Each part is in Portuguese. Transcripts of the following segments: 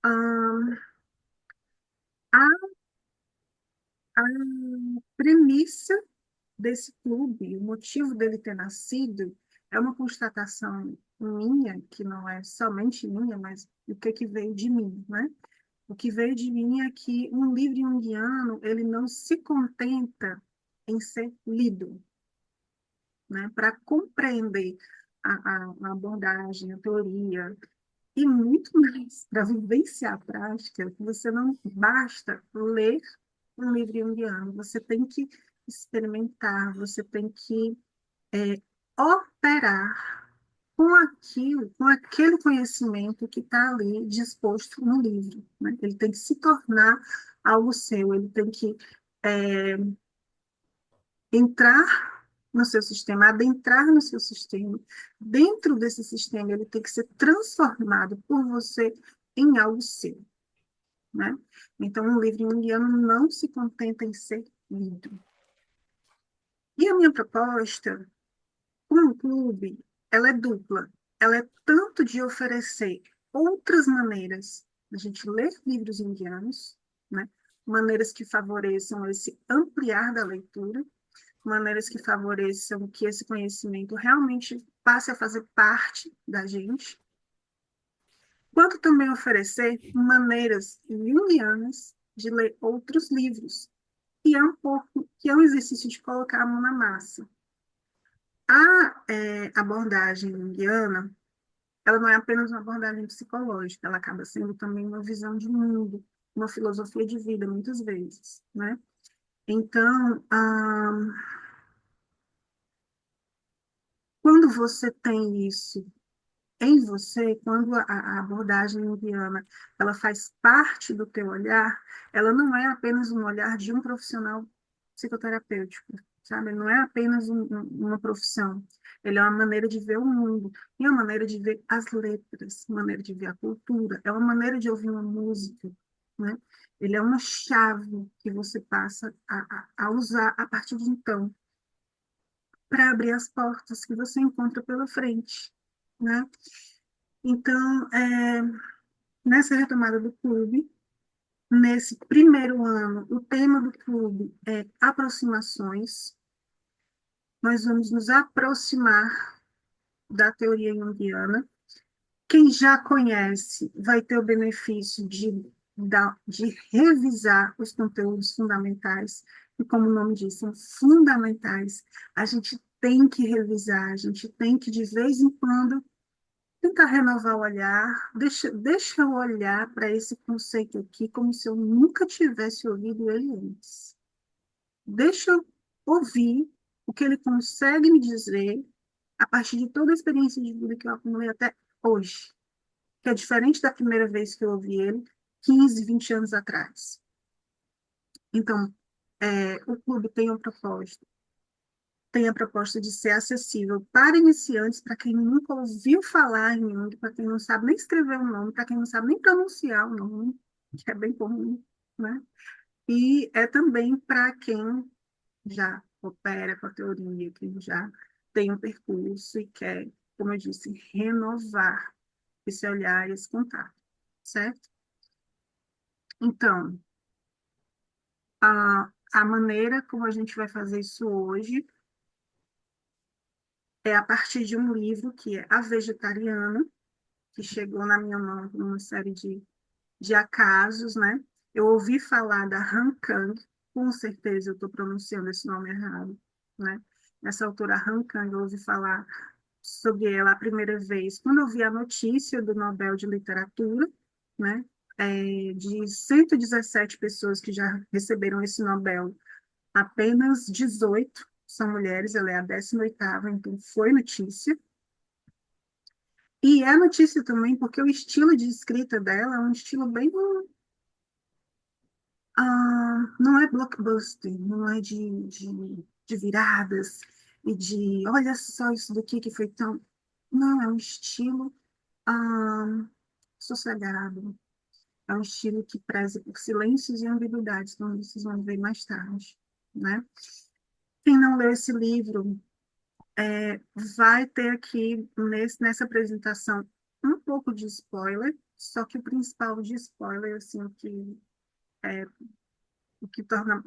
Ahn, a, a premissa desse clube, o motivo dele ter nascido, é uma constatação minha, que não é somente minha, mas o que veio de mim, né? O que veio de mim é que um livro junguiano, ele não se contenta em ser lido, né? Para compreender a abordagem, a teoria, e muito mais para vivenciar a prática, você não basta ler um livro junguiano, você tem que experimentar, você tem que operar com aquilo, com aquele conhecimento que está ali disposto no livro, né? Ele tem que se tornar algo seu, ele tem que é, entrar no seu sistema, adentrar no seu sistema. Dentro desse sistema, ele tem que ser transformado por você em algo seu, né? Então, um livro junguiano não se contenta em ser lido. E a minha proposta com o clube, ela é dupla. Ela é tanto de oferecer outras maneiras de a gente ler livros indianos, né? Maneiras que favoreçam esse ampliar da leitura, maneiras que favoreçam que esse conhecimento realmente passe a fazer parte da gente, quanto também oferecer maneiras junguianas de ler outros livros, que é um pouco, que é um exercício de colocar a mão na massa. A abordagem junguiana, ela não é apenas uma abordagem psicológica, ela acaba sendo também uma visão de mundo, uma filosofia de vida, muitas vezes, né? Então, quando você tem isso em você, quando a abordagem junguiana, ela faz parte do teu olhar, ela não é apenas um olhar de um profissional psicoterapêutico, sabe? Ele não é apenas uma profissão, ele é uma maneira de ver o mundo, e é uma maneira de ver as letras, uma maneira de ver a cultura, é uma maneira de ouvir uma música, né? Ele é uma chave que você passa a usar a partir de então, para abrir as portas que você encontra pela frente, né? Então, nessa retomada do clube, nesse primeiro ano, o tema do clube é aproximações. Nós vamos nos aproximar da teoria junguiana. Quem já conhece vai ter o benefício de revisar os conteúdos fundamentais, e como o nome diz, são fundamentais. A gente tem que revisar, a gente tem que, de vez em quando, tentar renovar o olhar, deixa eu olhar para esse conceito aqui como se eu nunca tivesse ouvido ele antes. Deixa eu ouvir o que ele consegue me dizer a partir de toda a experiência de vida que eu acumulei até hoje, que é diferente da primeira vez que eu ouvi ele, 15, 20 anos atrás. Então, o clube tem a proposta de ser acessível para iniciantes, para quem nunca ouviu falar em Jung, para quem não sabe nem escrever o nome, para quem não sabe nem pronunciar o nome, que é bem comum, né? E é também para quem já opera com a teoria, quem já tem um percurso e quer, como eu disse, renovar esse olhar e esse contato, certo? Então, a maneira como a gente vai fazer isso hoje é a partir de um livro que é A Vegetariana, que chegou na minha mão numa série de acasos, né? Eu ouvi falar da Han Kang, com certeza eu estou pronunciando esse nome errado, né? Nessa autora Han Kang, eu ouvi falar sobre ela a primeira vez quando eu vi a notícia do Nobel de Literatura, né? De 117 pessoas que já receberam esse Nobel, apenas 18 são mulheres, ela é a 18ª, então foi notícia. E é notícia também porque o estilo de escrita dela é um estilo bem. Não é blockbuster, não é de viradas e de olha só isso daqui que foi tão. Não, é um estilo ah, sossegado. É um estilo que preza por silêncios e ambiguidades, como vocês vão ver mais tarde, né? Quem não leu esse livro vai ter aqui nessa apresentação pouco de spoiler, só que o principal de spoiler, assim, o que torna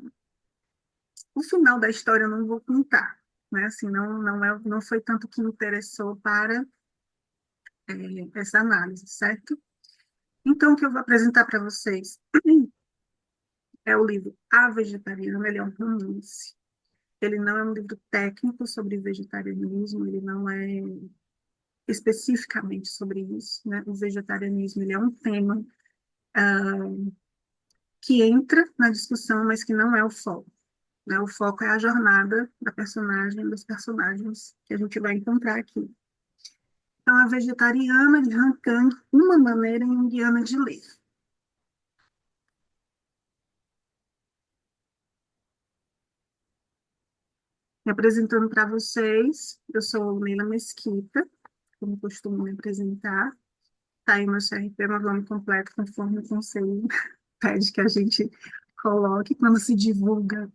o final da história eu não vou contar, né? Assim, não foi tanto que me interessou para essa análise, certo? Então, o que eu vou apresentar para vocês é o livro A Vegetariana, ele é um romance. Ele não é um livro técnico sobre vegetarianismo, ele não é especificamente sobre isso, né? O vegetarianismo, ele é um tema que entra na discussão, mas que não é o foco, né? O foco é a jornada da personagem, dos personagens que a gente vai encontrar aqui. Então, a vegetariana de Han Kang, uma maneira indiana de ler. Me apresentando para vocês, eu sou Neila Mesquita, como costumo me apresentar. Está aí meu CRP, meu nome completo, conforme o conselho pede que a gente coloque quando se divulga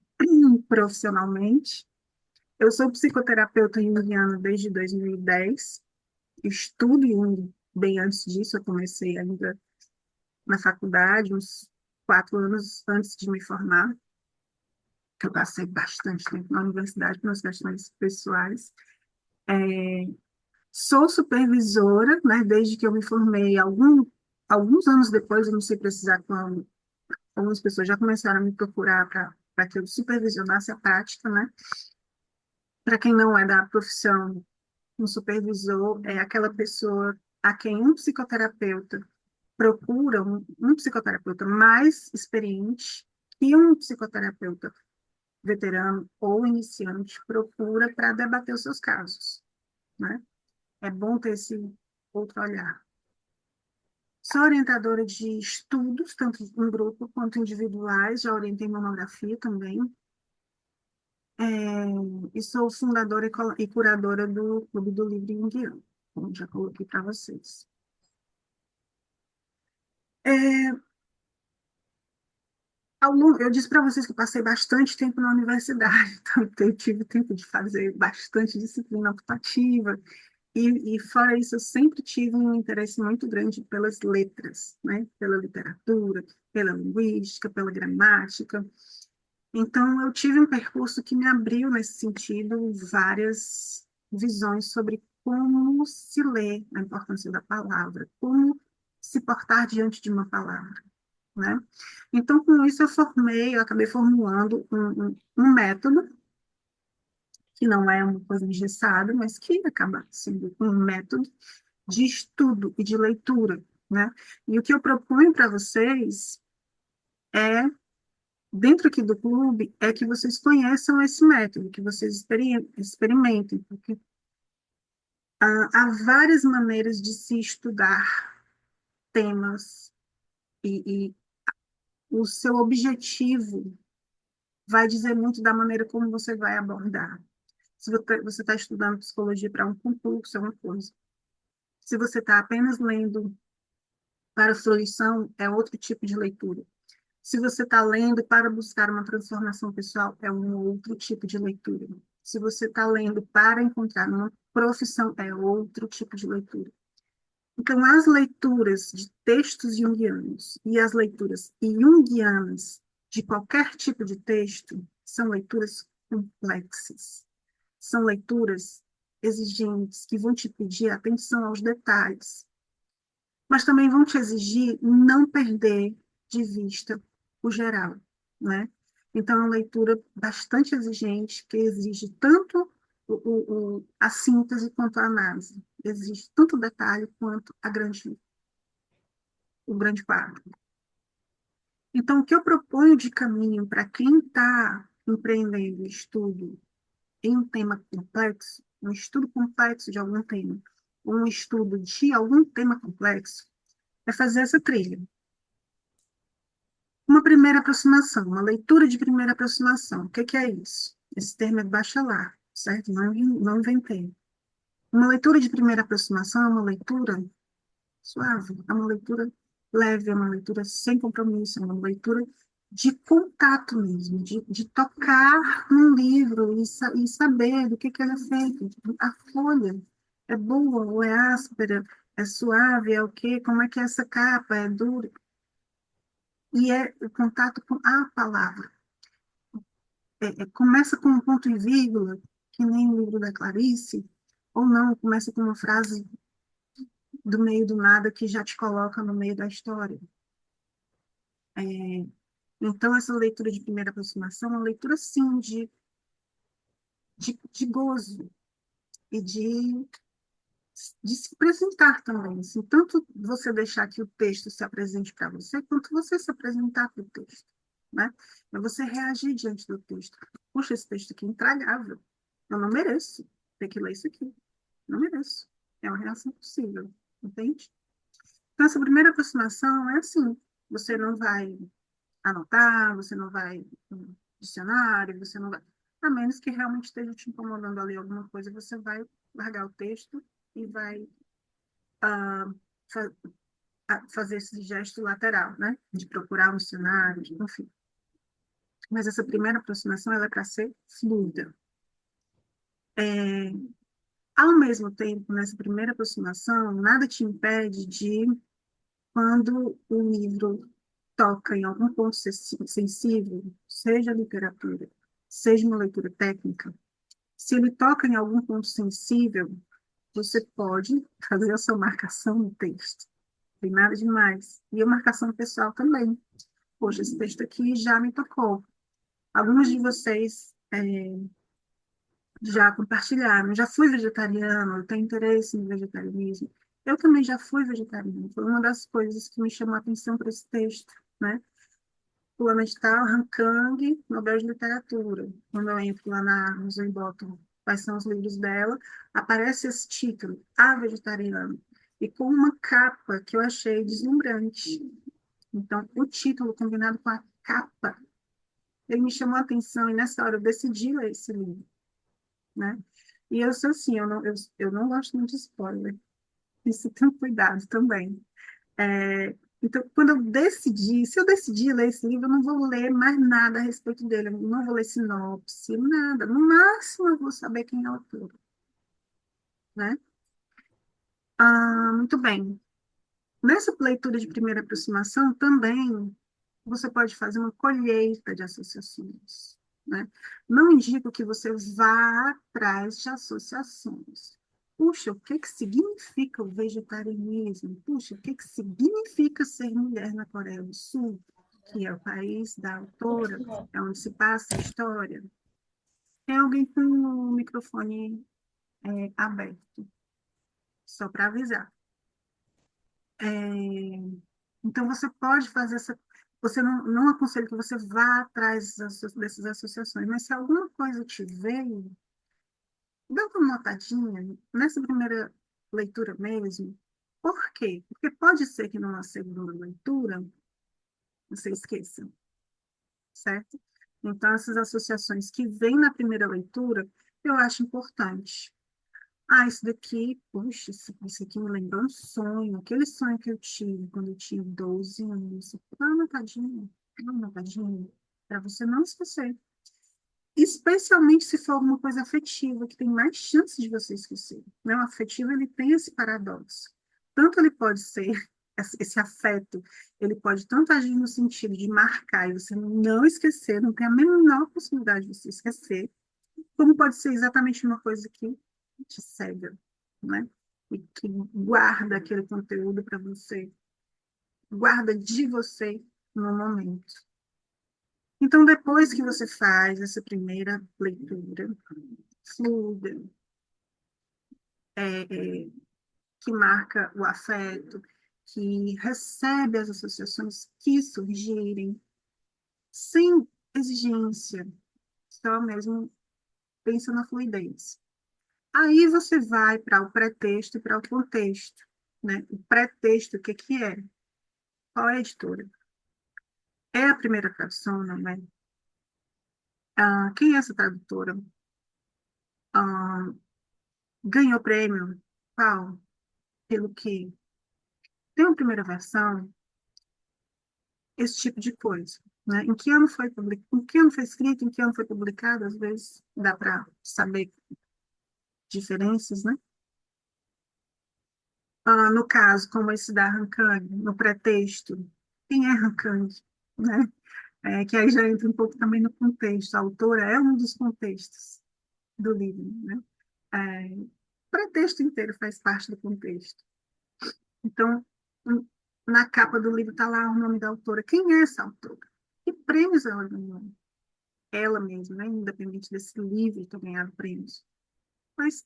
profissionalmente. Eu sou psicoterapeuta junguiana desde 2010, estudo Jung bem antes disso, eu comecei ainda na faculdade, uns 4 anos antes de me formar, que eu passei bastante tempo na universidade por questões pessoais. Sou supervisora, né, desde que eu me formei, alguns anos depois, eu não sei precisar quando, algumas pessoas já começaram a me procurar para que eu supervisionasse a prática, né? Para quem não é da profissão, um supervisor é aquela pessoa a quem um psicoterapeuta procura, um psicoterapeuta mais experiente que um psicoterapeuta veterano ou iniciante procura para debater os seus casos, né? É bom ter esse outro olhar. Sou orientadora de estudos, tanto em grupo quanto individuais, já orientei monografia também. É, e sou fundadora e curadora do Clube do Livro Indiano, como já coloquei para vocês. É, eu disse para vocês que eu passei bastante tempo na universidade, então eu tive tempo de fazer bastante disciplina optativa, e fora isso, eu sempre tive um interesse muito grande pelas letras, né? Pela literatura, pela linguística, pela gramática. Então, eu tive um percurso que me abriu, nesse sentido, várias visões sobre como se lê a importância da palavra, como se portar diante de uma palavra, né? Então, com isso, eu acabei formulando um método, que não é uma coisa engessada, mas que acaba sendo um método de estudo e de leitura, né? E o que eu proponho para vocês é, dentro aqui do clube, é que vocês conheçam esse método, que vocês experimentem, porque há várias maneiras de se estudar temas e o seu objetivo vai dizer muito da maneira como você vai abordar. Se você está estudando psicologia para um concurso, é uma coisa. Se você está apenas lendo para fruição, é outro tipo de leitura. Se você está lendo para buscar uma transformação pessoal, é um outro tipo de leitura. Se você está lendo para encontrar uma profissão, é outro tipo de leitura. Então, as leituras de textos junguianos e as leituras junguianas de qualquer tipo de texto são leituras complexas. São leituras exigentes que vão te pedir atenção aos detalhes, mas também vão te exigir não perder de vista o geral, né? Então, é uma leitura bastante exigente, que exige tanto a síntese quanto a análise. Exige tanto o detalhe quanto o grande quadro. Então, o que eu proponho de caminho para quem está empreendendo estudo em um tema complexo, um estudo complexo de algum tema, um estudo de algum tema complexo, é fazer essa trilha. Uma primeira aproximação, uma leitura de primeira aproximação. O que é isso? Esse termo é bachelar, certo? Não inventei. Uma leitura de primeira aproximação é uma leitura suave, é uma leitura leve, é uma leitura sem compromisso, é uma leitura de contato mesmo, de tocar num livro e saber do que ele é feito. A folha é boa ou é áspera, É suave, é o quê? Como é que é essa capa? É dura? E é o contato com a palavra. Começa com um ponto e vírgula, que nem o livro da Clarice, ou não, começa com uma frase do meio do nada que já te coloca no meio da história. É, então, essa leitura de primeira aproximação é uma leitura, sim, de gozo e de se apresentar também. Assim, tanto você deixar que o texto se apresente para você, quanto você se apresentar para o texto. Né? É você reagir diante do texto. Puxa, esse texto aqui é intragável. Eu não mereço ter que ler isso aqui. Não mereço. É uma reação possível. Entende? Então, essa primeira aproximação é assim. Você não vai anotar, você não vai no dicionário, você não vai. A menos que realmente esteja te incomodando ali alguma coisa, você vai largar o texto e vai fa fazer esse gesto lateral, né? De procurar um dicionário, enfim. Mas essa primeira aproximação, ela é para ser fluida. É, ao mesmo tempo, nessa primeira aproximação, nada te impede de, quando o livro toca em algum ponto sensível, seja literatura, seja uma leitura técnica, se ele toca em algum ponto sensível, você pode fazer a sua marcação no texto. Tem nada demais. E a marcação pessoal também. Poxa, esse texto aqui já me tocou. Alguns de vocês já compartilharam. Já fui vegetariano, eu tenho interesse no vegetarianismo. Eu também já fui vegetariano. Foi uma das coisas que me chamou a atenção para esse texto, né? Fulana de Tal, Han Kang, Nobel de Literatura. Quando eu entro lá na Amazon e boto quais são os livros dela, aparece esse título, A Vegetariana, e com uma capa que eu achei deslumbrante. Então, o título combinado com a capa, ele me chamou a atenção e nessa hora eu decidi ler esse livro, né? E eu sou assim, eu não gosto muito de spoiler. Isso tem cuidado também. Então, quando eu decidi, se eu decidir ler esse livro, eu não vou ler mais nada a respeito dele, eu não vou ler sinopse, nada. No máximo, eu vou saber quem é o autor, né? Muito bem. Nessa leitura de primeira aproximação, também você pode fazer uma colheita de associações, né? Não indico que você vá atrás de associações. Puxa, o que que significa o vegetarianismo? Puxa, o que que significa ser mulher na Coreia do Sul, que é o país da autora, é onde se passa a história? Tem alguém com o microfone aberto, só para avisar. É, então, você pode fazer essa. Você não aconselho que você vá atrás dessas associações, mas se alguma coisa te veio, dá uma notadinha nessa primeira leitura mesmo. Por quê? Porque pode ser que numa segunda leitura você esqueça, certo? Então, essas associações que vêm na primeira leitura, eu acho importante. Ah, isso daqui, puxa, isso aqui me lembrou um sonho, aquele sonho que eu tive quando eu tinha 12 anos. Dá uma notadinha, para você não esquecer. Especialmente se for alguma coisa afetiva, que tem mais chance de você esquecer. Né? O afetivo, ele tem esse paradoxo. Tanto ele pode ser, esse afeto, ele pode tanto agir no sentido de marcar e você não esquecer, não tem a menor possibilidade de você esquecer, como pode ser exatamente uma coisa que te cega, né? E que guarda aquele conteúdo para você, guarda de você no momento. Então, depois que você faz essa primeira leitura fluida, que marca o afeto, que recebe as associações que surgirem, sem exigência, só mesmo pensa na fluidez. Aí você vai para o pretexto e para o contexto, né? O pretexto, o que que é? Qual é a editora? É a primeira tradução, não é? Quem é essa tradutora? Ah, ganhou prêmio? Qual? Pelo quê? Tem uma primeira versão? Esse tipo de coisa, né? Em que ano foi publicado? Em que ano foi escrito? Em que ano foi publicado? Às vezes dá para saber diferenças, né? No caso, como esse da Rancang, no pretexto, quem é Rancang, né? Que aí já entra um pouco também no contexto. A autora é um dos contextos do livro, né? O pretexto inteiro faz parte do contexto. Então, um- na capa do livro está lá o nome da autora. Quem é essa autora? Que prêmios ela ganhou? Ela mesma, né? Independente desse livro ter ganhado prêmios. Mas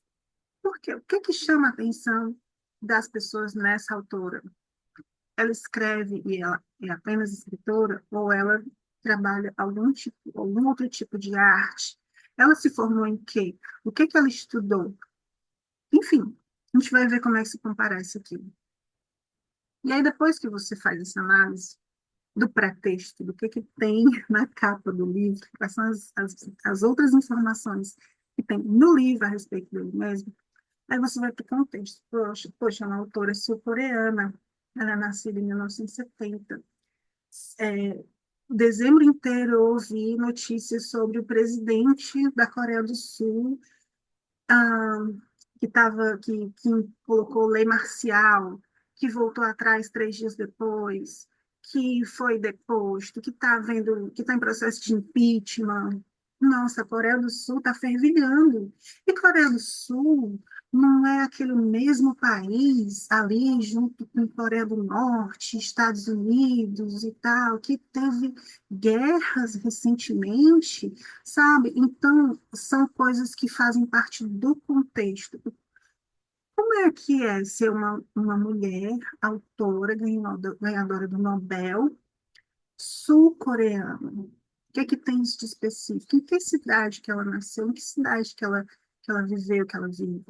por quê? O que que chama a atenção das pessoas nessa autora? Ela escreve e ela é apenas escritora ou ela trabalha algum outro tipo de arte? Ela se formou em quê? O que que ela estudou? Enfim, a gente vai ver como é que se compara isso aqui. E aí, depois que você faz essa análise do pretexto, do que tem na capa do livro, quais são as outras informações que tem no livro a respeito dele mesmo, aí você vai para o contexto. Poxa, é uma autora sul-coreana, ela é nascida em 1970. É, dezembro inteiro eu ouvi notícias sobre o presidente da Coreia do Sul, ah, que colocou lei marcial, que voltou atrás 3 dias depois, que foi deposto, que está em processo de impeachment. Nossa, a Coreia do Sul está fervilhando. E Coreia do Sul não é aquele mesmo país ali junto com Coreia do Norte, Estados Unidos e tal, que teve guerras recentemente, sabe? Então, são coisas que fazem parte do contexto. Como é que é ser uma mulher autora, ganhadora do Nobel, sul-coreana? O que é que tem isso de específico? Em que cidade que ela nasceu? Em que cidade que ela viveu, que ela vive?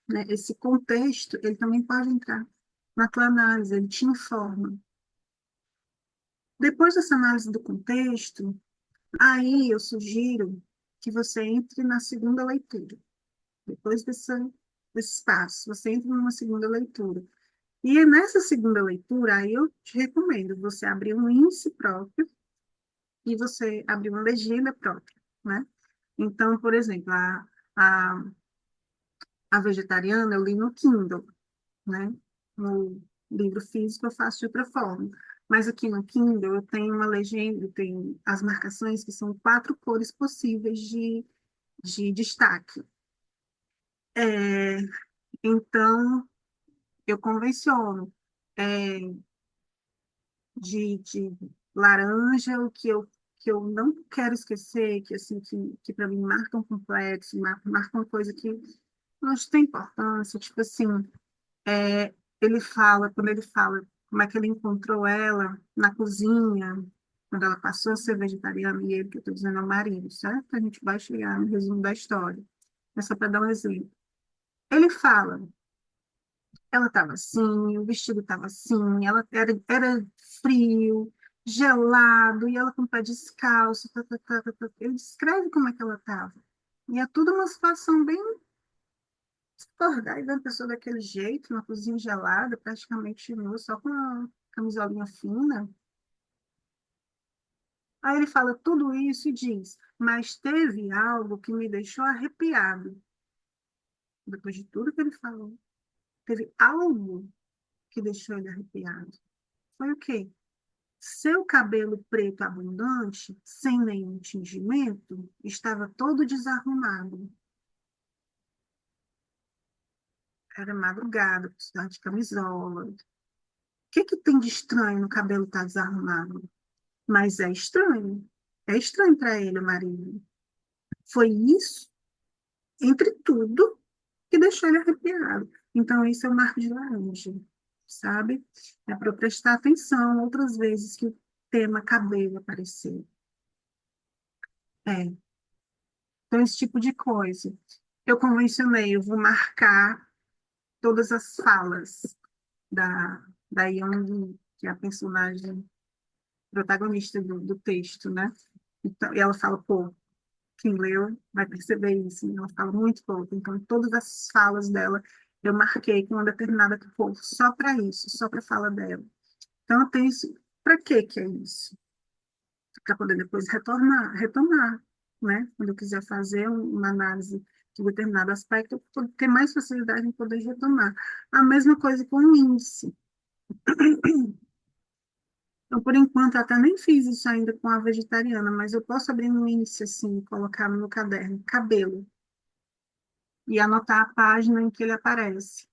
Né? Esse contexto, ele também pode entrar na tua análise, ele te informa. Depois dessa análise do contexto, aí eu sugiro que você entre na segunda leitura. Depois desse espaço, você entra numa segunda leitura. E é nessa segunda leitura, aí eu te recomendo você abrir um índice próprio e você abrir uma legenda própria, né? Então, por exemplo, a, a vegetariana eu li no Kindle, né? No livro físico eu faço de outra forma. Mas aqui no Kindle eu tenho uma legenda, eu tenho as marcações que são 4 cores possíveis de destaque. É, então, eu convenciono é, de laranja, que eu não quero esquecer, que assim que para mim marca um complexo, marca uma coisa que não tem importância, tipo assim, é, quando ele fala como é que ele encontrou ela na cozinha, quando ela passou a ser vegetariana, e ele, que eu estou dizendo, é o marido, certo? A gente vai chegar no resumo da história. É só para dar um exemplo. Ele fala, ela estava assim, o vestido estava assim, ela era frio, gelado, e ela com o pé descalço. Tá. Ele descreve como é que ela estava. E é tudo uma situação bem discordar e ver uma pessoa daquele jeito, uma cozinha gelada, praticamente nua, só com uma camisolinha fina. Aí ele fala tudo isso e diz, mas teve algo que me deixou arrepiado. Depois de tudo que ele falou, teve algo que deixou ele arrepiado. Foi o quê? Seu cabelo preto abundante, sem nenhum tingimento, estava todo desarrumado. Era madrugada, precisava de camisola. O que que tem de estranho no cabelo estar desarrumado? Mas é estranho. É estranho para ele, o marido. Foi isso, entre tudo, que deixou ele arrepiado. Então, isso é o marco de laranja, sabe? É para eu prestar atenção outras vezes que o tema cabelo aparecer. É, então, esse tipo de coisa. Eu convencionei, eu vou marcar todas as falas da Young, que é a personagem protagonista do texto, né? Então, e ela fala pouco. Quem leu vai perceber isso, né? Ela fala muito pouco. Então, todas as falas dela eu marquei com uma determinada cor só para isso, só para a fala dela. Então, eu tenho isso. Para que é isso? Para poder depois retomar, né? Quando eu quiser fazer uma análise determinado aspecto, eu ter mais facilidade em poder retomar. A mesma coisa com o índice. Então, por enquanto, eu até nem fiz isso ainda com a vegetariana, mas eu posso abrir um índice assim, colocar no meu caderno, cabelo, e anotar a página em que ele aparece.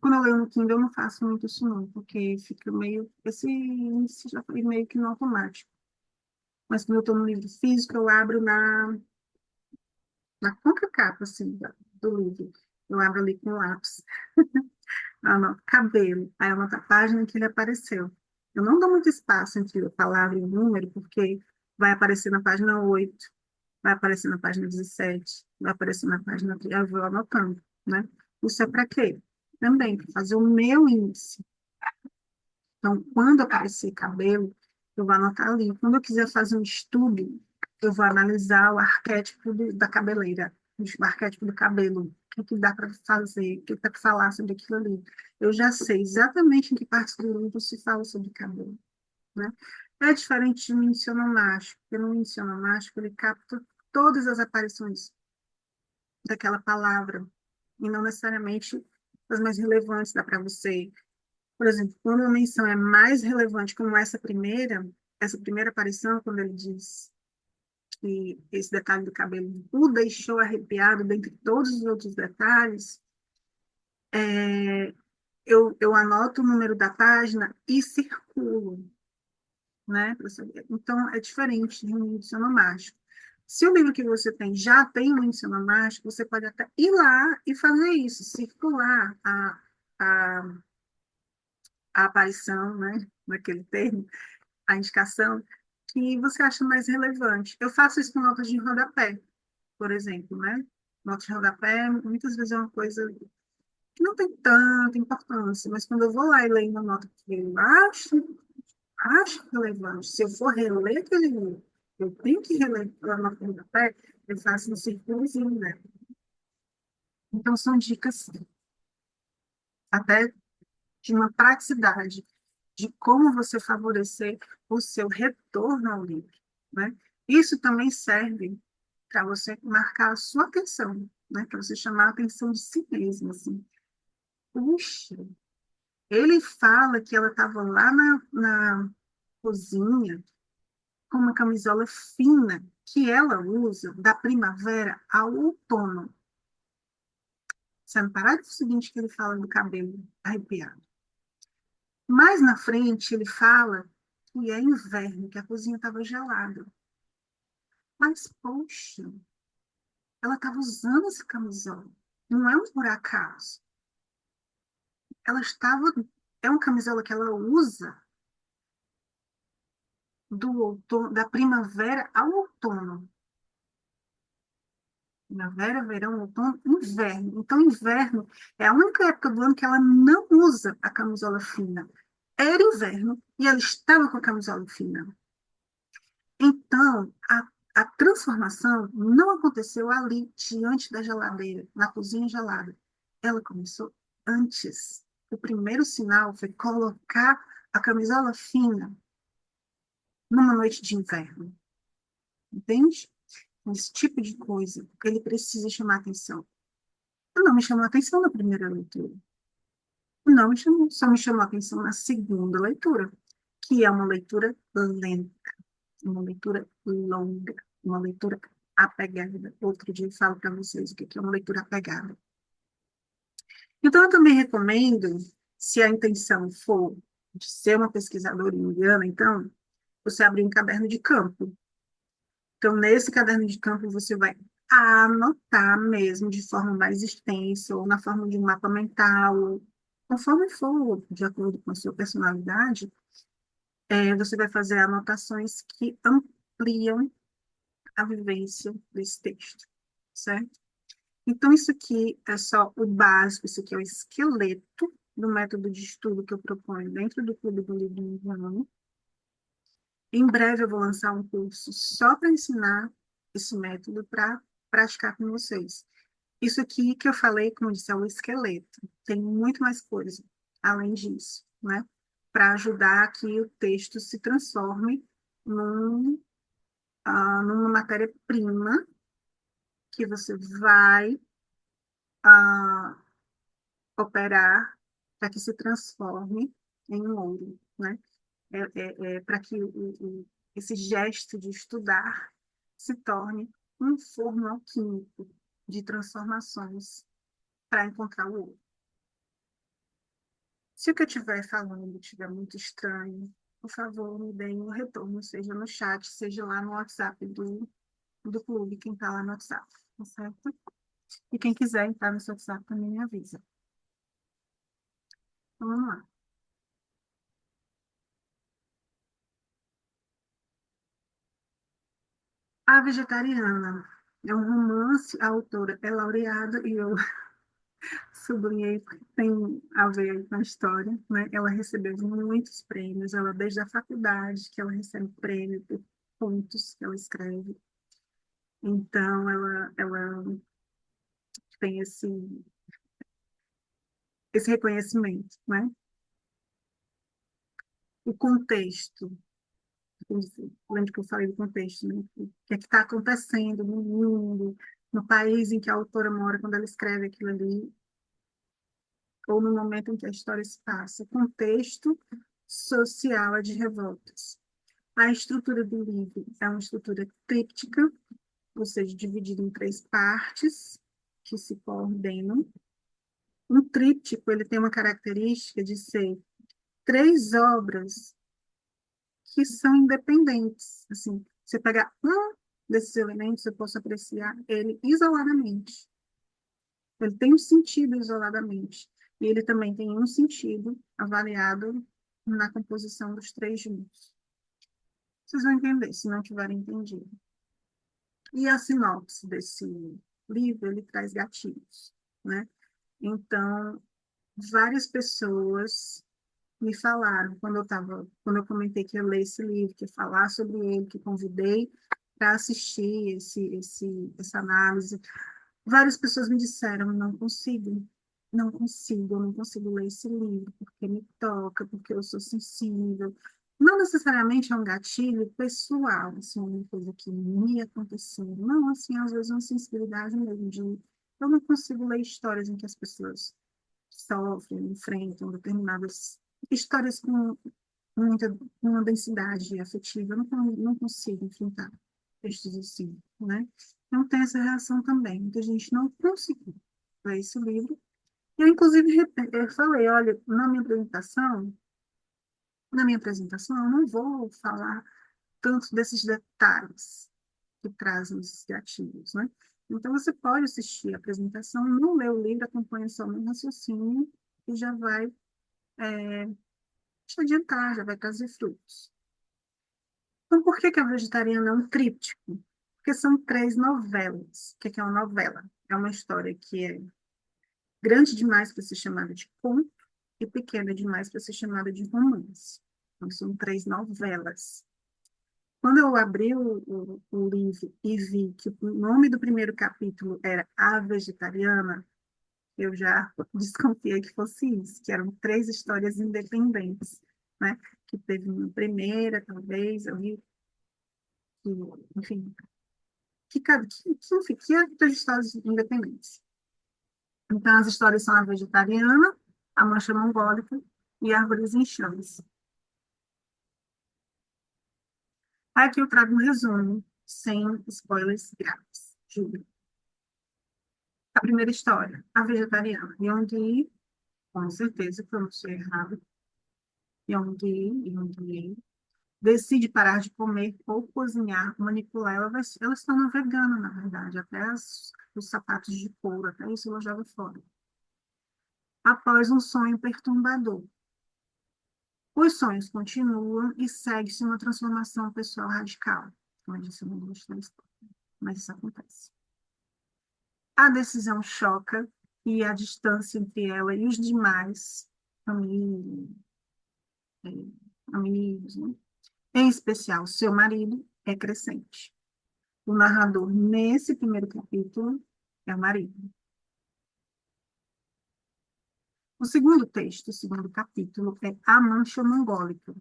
Quando eu leio no Kindle, eu não faço muito isso não, porque fica meio, esse índice já foi meio que no automático. Mas quando eu estou no livro físico, eu abro na contracapa, assim, do livro. Eu abro ali com lápis. Anoto cabelo. Aí eu anoto a página em que ele apareceu. Eu não dou muito espaço entre a palavra e o número, porque vai aparecer na página 8, vai aparecer na página 17, vai aparecer na página 3, eu vou anotando, né? Isso é para quê? Também para fazer o meu índice. Então, quando aparecer cabelo, eu vou anotar ali. Quando eu quiser fazer um estudo, eu vou analisar o arquétipo da cabeleira, o arquétipo do cabelo. O que, que dá para fazer, o que dá para falar sobre aquilo ali. Eu já sei exatamente em que parte do livro se fala sobre cabelo, né? É diferente de um índice onomástico, porque no índice onomástico ele capta todas as aparições daquela palavra, e não necessariamente as mais relevantes, dá para você por exemplo, quando uma menção é mais relevante, como essa primeira aparição, quando ele diz que esse detalhe do cabelo o deixou arrepiado, dentre todos os outros detalhes, é, eu anoto o número da página e circulo, né? Pra saber. Então, é diferente de um índice onomástico. Se o livro que você tem já tem um índice onomástico, você pode até ir lá e fazer isso, circular a, a aparição, né, naquele termo, a indicação que você acha mais relevante. Eu faço isso com notas de rodapé, por exemplo, né? Notas de rodapé muitas vezes é uma coisa que não tem tanta importância, mas quando eu vou lá e leio uma nota que eu acho relevante, se eu for reler aquele livro, eu tenho que reler a nota de rodapé, eu faço um círculozinho, né? Então, são dicas até de uma praticidade de como você favorecer o seu retorno ao livro, né? Isso também serve para você marcar a sua atenção, né? Para você chamar a atenção de si mesmo, assim. Puxa, ele fala que ela estava lá na cozinha com uma camisola fina que ela usa da primavera ao outono. Você não parar de o seguinte que ele fala do cabelo arrepiado. Mais na frente, ele fala que é inverno, que a cozinha estava gelada. Mas, poxa, ela estava usando essa camisola. Não é um por acaso. Ela estava. É uma camisola que ela usa do outono, da primavera ao outono. Primavera, verão, outono, inverno. Então, inverno é a única época do ano que ela não usa a camisola fina. Era inverno e ela estava com a camisola fina. Então, a transformação não aconteceu ali, diante da geladeira, na cozinha gelada. Ela começou antes. O primeiro sinal foi colocar a camisola fina numa noite de inverno. Entende? Esse tipo de coisa, ele precisa chamar atenção. Não me chamou atenção na primeira leitura. Não me chamou, só me chamou atenção na segunda leitura, que é uma leitura lenta, uma leitura longa, uma leitura apegada. Outro dia eu falo para vocês o que é uma leitura apegada. Então, eu também recomendo, se a intenção for de ser uma pesquisadora indiana, então, você abrir um caderno de campo. Então, nesse caderno de campo, você vai anotar mesmo de forma mais extensa, ou na forma de um mapa mental, conforme for, de acordo com a sua personalidade, você vai fazer anotações que ampliam a vivência desse texto, certo? Então, isso aqui é só o básico, isso aqui é o esqueleto do método de estudo que eu proponho dentro do Clube do Livro Indiano. Em breve eu vou lançar um curso só para ensinar esse método para praticar com vocês. Isso aqui que eu falei, como eu disse, é o esqueleto. Tem muito mais coisa além disso, né? Para ajudar que o texto se transforme numa matéria-prima que você vai ah, operar para que se transforme em um ouro, né? Para que esse gesto de estudar se torne um forno alquímico de transformações para encontrar o ouro. Se o que eu estiver falando estiver muito estranho, por favor, me deem um retorno, seja no chat, seja lá no WhatsApp do clube, quem está lá no WhatsApp, tá certo? E quem quiser entrar no seu WhatsApp também me avisa. Então, vamos lá. A Vegetariana é um romance, a autora é laureada e eu sublinhei porque tem a ver com a história, né? Ela recebeu muitos prêmios, ela desde a faculdade que ela recebe prêmio por contos que ela escreve. Então, ela tem esse reconhecimento, né? O contexto, lembra que eu falei do contexto, né? O que é que está acontecendo no mundo, no país em que a autora mora quando ela escreve aquilo ali, ou no momento em que a história se passa. Contexto social é de revoltas. A estrutura do livro é uma estrutura tríptica, ou seja, dividida em três partes que se coordenam. Um tríptico ele tem uma característica de ser três obras que são independentes. Assim, você pegar um desses elementos, eu posso apreciar ele isoladamente. Ele tem um sentido isoladamente. E ele também tem um sentido avaliado na composição dos três juntos. Vocês vão entender, se não tiverem entendido. E a sinopse desse livro, ele traz gatilhos, né? Então, várias pessoas me falaram, quando eu comentei que ia ler esse livro, que ia falar sobre ele, que convidei para assistir essa análise, várias pessoas me disseram, eu não consigo ler esse livro, porque me toca, porque eu sou sensível. Não necessariamente é um gatilho pessoal, assim, uma coisa que me aconteceu. Não, assim, às vezes uma sensibilidade mesmo de eu não consigo ler histórias em que as pessoas sofrem, enfrentam determinadas histórias com muita uma densidade afetiva. Eu não consigo enfrentar textos assim, né? Então tem essa reação também. Muita gente não conseguiu ler esse livro. Eu, inclusive, eu falei, olha, na minha apresentação, eu não vou falar tanto desses detalhes que trazem esses gatilhos, né? Então, você pode assistir a apresentação, não ler o livro, acompanha só no raciocínio e já vai te adiantar, já vai trazer frutos. Então, por que que a vegetariana é um tríptico? Porque são três novelas. O que é uma novela? É uma história que é grande demais para ser chamada de conto e pequena demais para ser chamada de romance. Então, são três novelas. Quando eu abri o livro e vi que o nome do primeiro capítulo era A Vegetariana, eu já desconfiei que fosse isso, que eram três histórias independentes, né? Que teve uma primeira, talvez, ali, que, enfim, enfim, que é três histórias independentes. Então, as histórias são a vegetariana, a mancha mongólica e árvores em chamas. Aqui eu trago um resumo, sem spoilers grátis. Júlio. A primeira história, a vegetariana. Yonggi, com certeza pronunciei errado. Yonggi, decide parar de comer ou cozinhar, manipular. Ela se torna vegana, na verdade. Até os sapatos de couro, até isso ela joga fora. Após um sonho perturbador. Os sonhos continuam e segue-se uma transformação pessoal radical. Como eu disse, eu não gosto da história, mas isso acontece. A decisão choca e a distância entre ela e os demais, família, eh, amigos, né? Em especial seu marido, é crescente. O narrador, nesse primeiro capítulo, é o marido. O segundo texto, o segundo capítulo, é A Mancha Mongólica.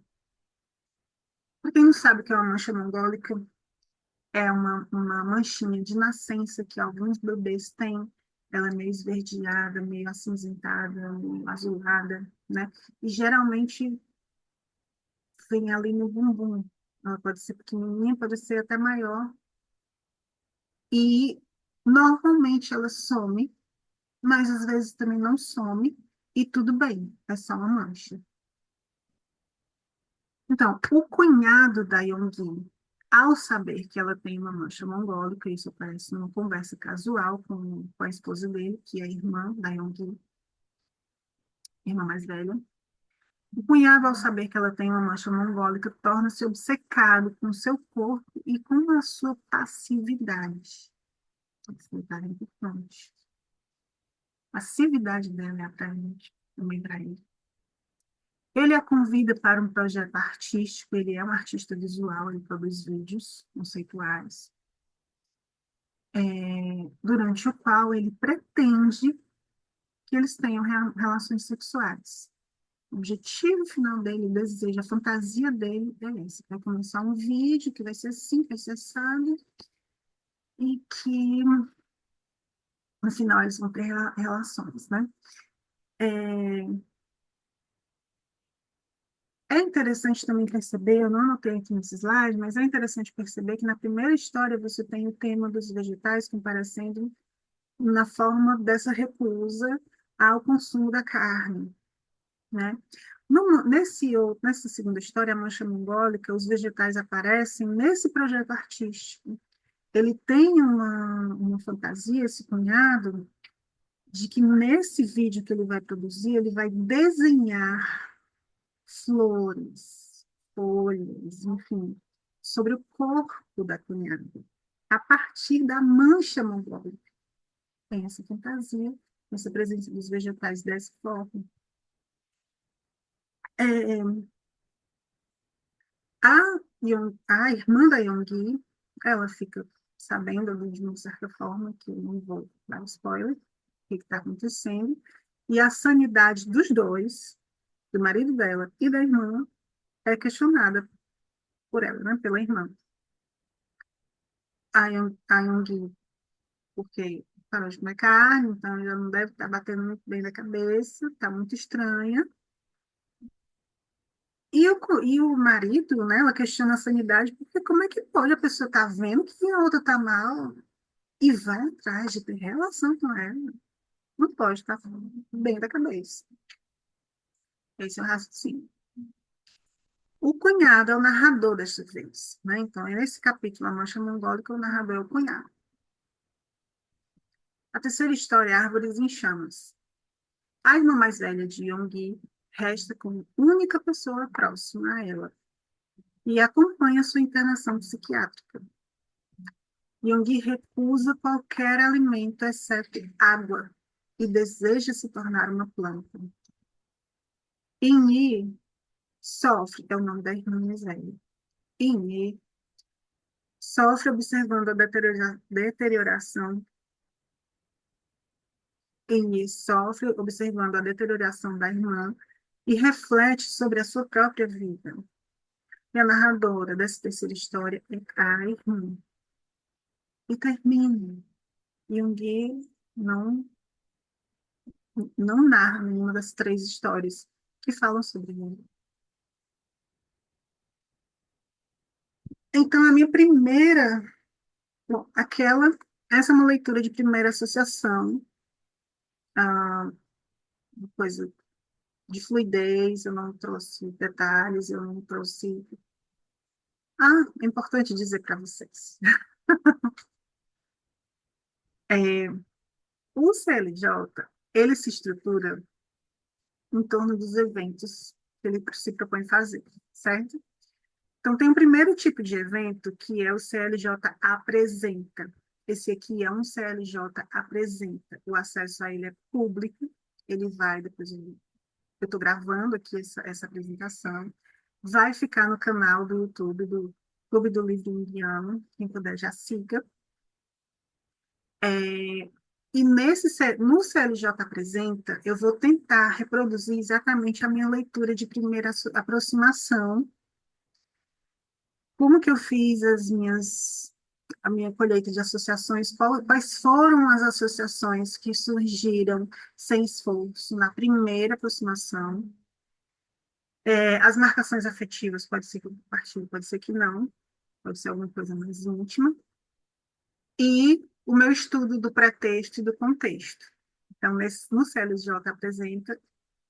Para quem não sabe o que é uma mancha mongólica, É uma manchinha de nascença que alguns bebês têm. Ela é meio esverdeada, meio acinzentada, meio azulada, né? E geralmente vem ali no bumbum. Ela pode ser pequenininha, pode ser até maior. E normalmente ela some, mas às vezes também não some. E tudo bem, é só uma mancha. Então, o cunhado da Yonggi, ao saber que ela tem uma mancha mongólica, isso aparece numa conversa casual com a esposa dele, que é a irmã da Yonggi, irmã mais velha. O cunhado, ao saber que ela tem uma mancha mongólica, torna-se obcecado com seu corpo e com a sua passividade. Passividade é importante. A passividade dela é atraente também para ele. Ele a convida para um projeto artístico, ele é um artista visual, ele produz vídeos conceituais, durante o qual ele pretende que eles tenham relações sexuais. O objetivo final dele, o desejo, a fantasia dele é esse. Vai começar um vídeo que vai ser assim, vai ser assado, e que no final eles vão ter relações, né? É, é interessante também perceber, eu não anotei aqui nesse slide, mas é interessante perceber que na primeira história você tem o tema dos vegetais comparecendo na forma dessa recusa ao consumo da carne, né? Nessa segunda história, a Mancha Mongólica, os vegetais aparecem nesse projeto artístico. Ele tem uma fantasia, esse cunhado, de que nesse vídeo que ele vai produzir, ele vai desenhar flores, folhas, enfim, sobre o corpo da cunhada, a partir da mancha mongólica. Tem essa fantasia, essa presença dos vegetais dessa forma. É, a irmã da Yonggi, ela fica sabendo de uma certa forma, que eu não vou dar spoiler, o que está acontecendo, e a sanidade dos dois, do marido dela e da irmã, é questionada por ela, né, pela irmã. A Yonggi, porque parou de comer carne, então ela não deve estar batendo muito bem na cabeça, está muito estranha. E o marido, né, ela questiona a sanidade, porque como é que pode a pessoa estar vendo que a outra está mal e vai atrás de ter relação com ela? Não pode estar bem da cabeça. Esse é o raciocínio. O cunhado é o narrador desta vez, né? Então, nesse capítulo, a Mancha Mongólica, o narrador é o cunhado. A terceira história é Árvores em Chamas. A irmã mais velha de Yonggi resta como única pessoa próxima a ela e acompanha sua internação psiquiátrica. Jung recusa qualquer alimento exceto água e deseja se tornar uma planta. Inyi sofre, é o nome da irmã mais velha. Inyi sofre observando a deterioração. Inyi sofre observando a deterioração da irmã e reflete sobre a sua própria vida. E a narradora dessa terceira história é a irmã. E termina. Jung não narra nenhuma das três histórias que falam sobre ele. Então, a minha primeira, bom, essa é uma leitura de primeira associação, ah, uma coisa de fluidez, eu não trouxe detalhes, eu não trouxe. Ah, é importante dizer para vocês. É, o CLJ, ele se estrutura em torno dos eventos que ele se propõe fazer, certo? Então, tem um primeiro tipo de evento que é o CLJ apresenta. Esse aqui é um CLJ apresenta. O acesso a ele é público. Ele vai, depois eu estou gravando aqui essa apresentação. Vai ficar no canal do YouTube do Clube do Livro Indiano. Quem puder já siga. É, e no CLJ Apresenta, eu vou tentar reproduzir exatamente a minha leitura de primeira aproximação, como que eu fiz as minhas. a minha colheita de associações, quais foram as associações que surgiram sem esforço na primeira aproximação. As marcações afetivas, pode ser que eu compartilhe, pode ser que não, pode ser alguma coisa mais íntima. E o meu estudo do pretexto e do contexto. Então, no CLJ Apresenta,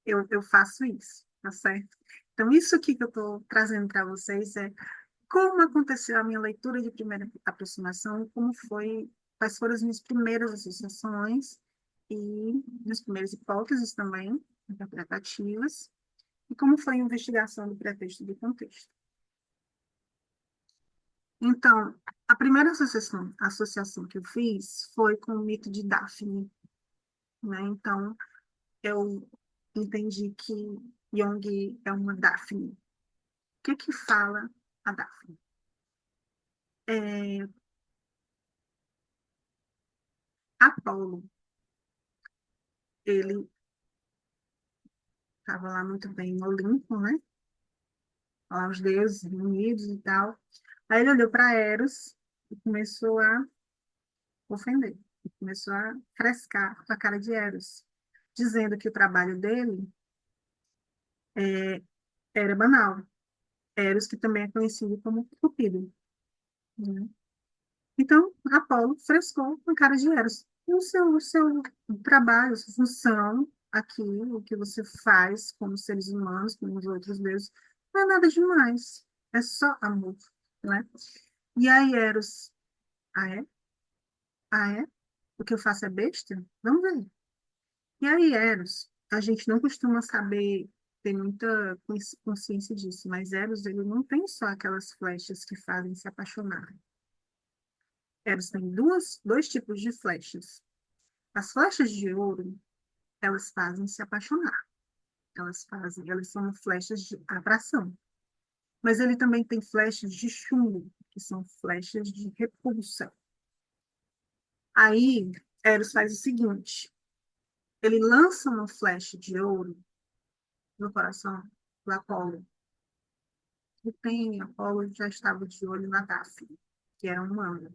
eu faço isso, tá certo? Então, isso aqui que eu estou trazendo para vocês é como aconteceu a minha leitura de primeira aproximação, como foi, quais foram as minhas primeiras associações e as primeiras hipóteses também, interpretativas, e como foi a investigação do pretexto e do contexto. Então, a primeira associação que eu fiz foi com o mito de Daphne, né? Então, eu entendi que Jung é uma Daphne. O que que fala a Daphne? É, Apolo, ele estava lá muito bem no Olimpo, né? Lá os deuses unidos e tal. Aí ele olhou para Eros e começou a ofender, e começou a frescar com a cara de Eros, dizendo que o trabalho dele é, era banal. Eros, que também é conhecido como Cupido, né? Então, Apolo frescou com a cara de Eros. E o seu trabalho, a sua função aqui, o que você faz como seres humanos, como os outros deuses, não é nada demais. É só amor, né? E aí, Eros, ah, é? Ah, é? O que eu faço é besta? Vamos ver. E aí, Eros, a gente não costuma saber, ter muita consciência disso, mas Eros, ele não tem só aquelas flechas que fazem se apaixonar. Eros tem dois tipos de flechas. As flechas de ouro, elas fazem se apaixonar. Elas são flechas de atração. Mas ele também tem flechas de chumbo, que são flechas de repulsa. Aí, Eros faz o seguinte: ele lança uma flecha de ouro no coração do Apolo. E tem, Apolo já estava de olho na Dáfne, que era um anjo.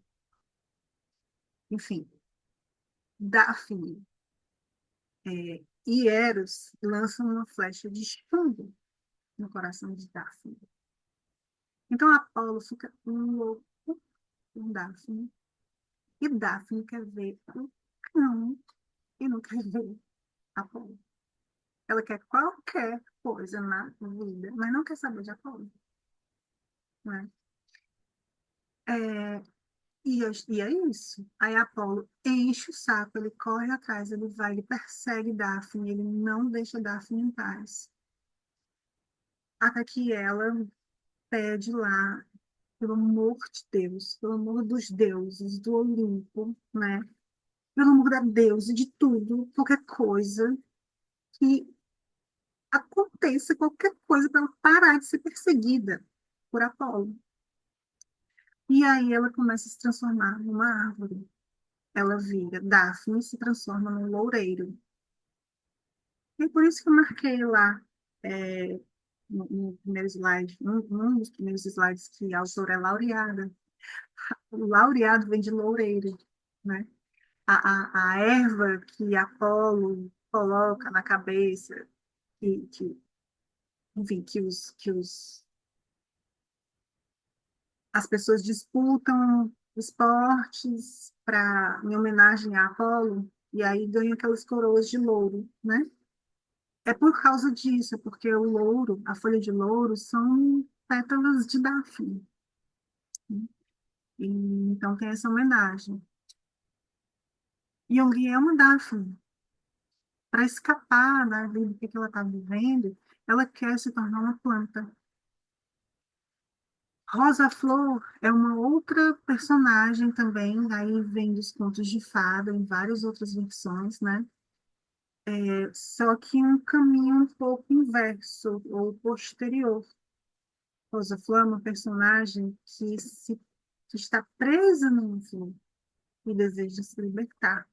Enfim, Dáfne e Eros lançam uma flecha de chumbo no coração de Dáfne. Então Apolo fica louco com Dáfne. E Dáfne quer ver o cão e não quer ver Apolo. Ela quer qualquer coisa na vida, mas não quer saber de Apolo. Né? É, e é isso. Aí Apolo enche o saco, ele corre atrás, ele vai, ele persegue Daphne, ele não deixa Daphne em paz. Até que ela pede lá, pelo amor de Deus, pelo amor dos deuses, do Olimpo, né? Pelo amor da deusa, de tudo, qualquer coisa, que aconteça qualquer coisa para ela parar de ser perseguida por Apolo. E aí ela começa a se transformar numa árvore. Ela vira, Daphne se transforma num loureiro. E por isso que eu marquei lá, é, no primeiro slide, um dos primeiros slides, que a autora é laureada. O laureado vem de loureiro, né? A erva que Apolo coloca na cabeça, enfim, as pessoas disputam esportes em homenagem a Apolo, e aí ganham aquelas coroas de louro, né? É por causa disso, é porque o louro, a folha de louro, são pétalas de Daphne, né? E, então tem essa homenagem. Jung é uma Daphne. Para escapar da vida que ela está vivendo, ela quer se tornar uma planta. Rosa Flor é uma outra personagem também, aí vem dos contos de fada, em várias outras versões, né? Só que um caminho um pouco inverso ou posterior. Rosa Flor é uma personagem que está presa num flor e deseja se libertar.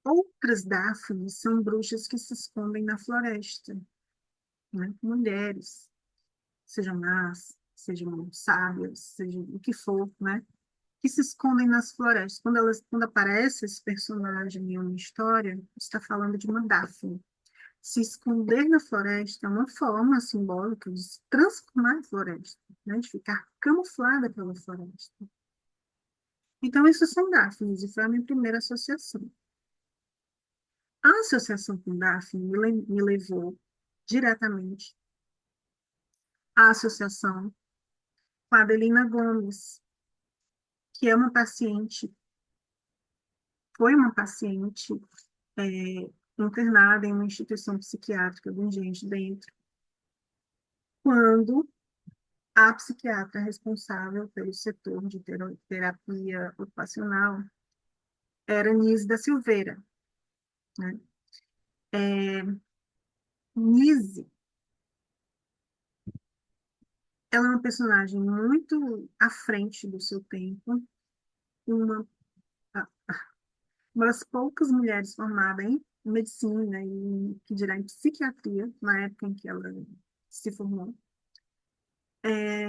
Outras Dáfnes são bruxas que se escondem na floresta, né? Mulheres, sejam más, sejam sábias, seja o que for, né? Que se escondem nas florestas. Quando aparece esse personagem em uma história, está falando de uma Dáfne. Se esconder na floresta é uma forma simbólica de se transformar em floresta, né? De ficar camuflada pela floresta. Então, isso são Dáfnes, e foi a minha primeira associação. A associação com Daphne me levou diretamente à associação com a Adelina Gomes, que é uma paciente, foi uma paciente internada em uma instituição psiquiátrica do Engenho Dentro, quando a psiquiatra responsável pelo setor de terapia ocupacional era Nise da Silveira, né? Nise, ela é uma personagem muito à frente do seu tempo, uma uma das poucas mulheres formadas em medicina e que dirá em psiquiatria, na época em que ela se formou. É,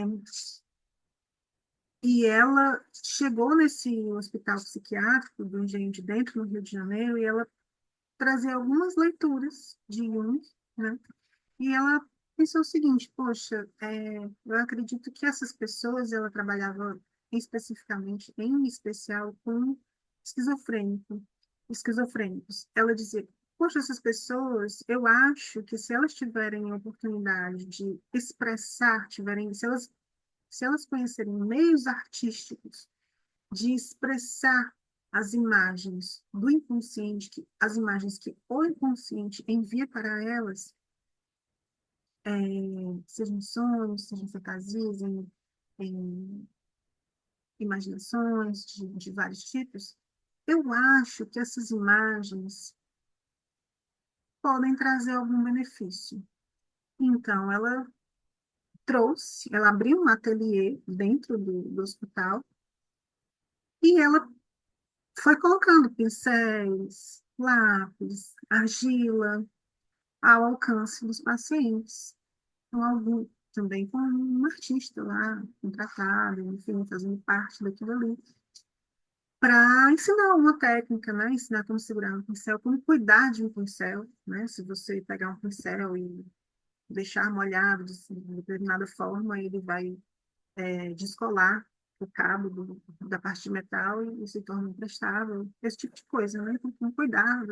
e ela chegou nesse hospital psiquiátrico do Engenho de Dentro, no Rio de Janeiro, e ela trazia algumas leituras de Jung, né? E ela pensou o seguinte, poxa, eu acredito que essas pessoas, ela trabalhava especificamente, em especial, com esquizofrênico, esquizofrênicos. Ela dizia, poxa, essas pessoas, eu acho que se elas tiverem a oportunidade de expressar, se elas conhecerem meios artísticos de expressar as imagens do inconsciente, as imagens que o inconsciente envia para elas, é, sejam sonhos, sejam fantasias, em imaginações de vários tipos, eu acho que essas imagens podem trazer algum benefício. Então, ela abriu um ateliê dentro do hospital e ela foi colocando pincéis, lápis, argila ao alcance dos pacientes. Com algum, também com um artista lá, contratado, enfim, fazendo parte daquilo ali, para ensinar uma técnica, né? Ensinar como segurar um pincel, como cuidar de um pincel, né? Se você pegar um pincel e deixar molhado de determinada forma, ele vai descolar o cabo da parte de metal e se torna imprestável, esse tipo de coisa, né? Com cuidar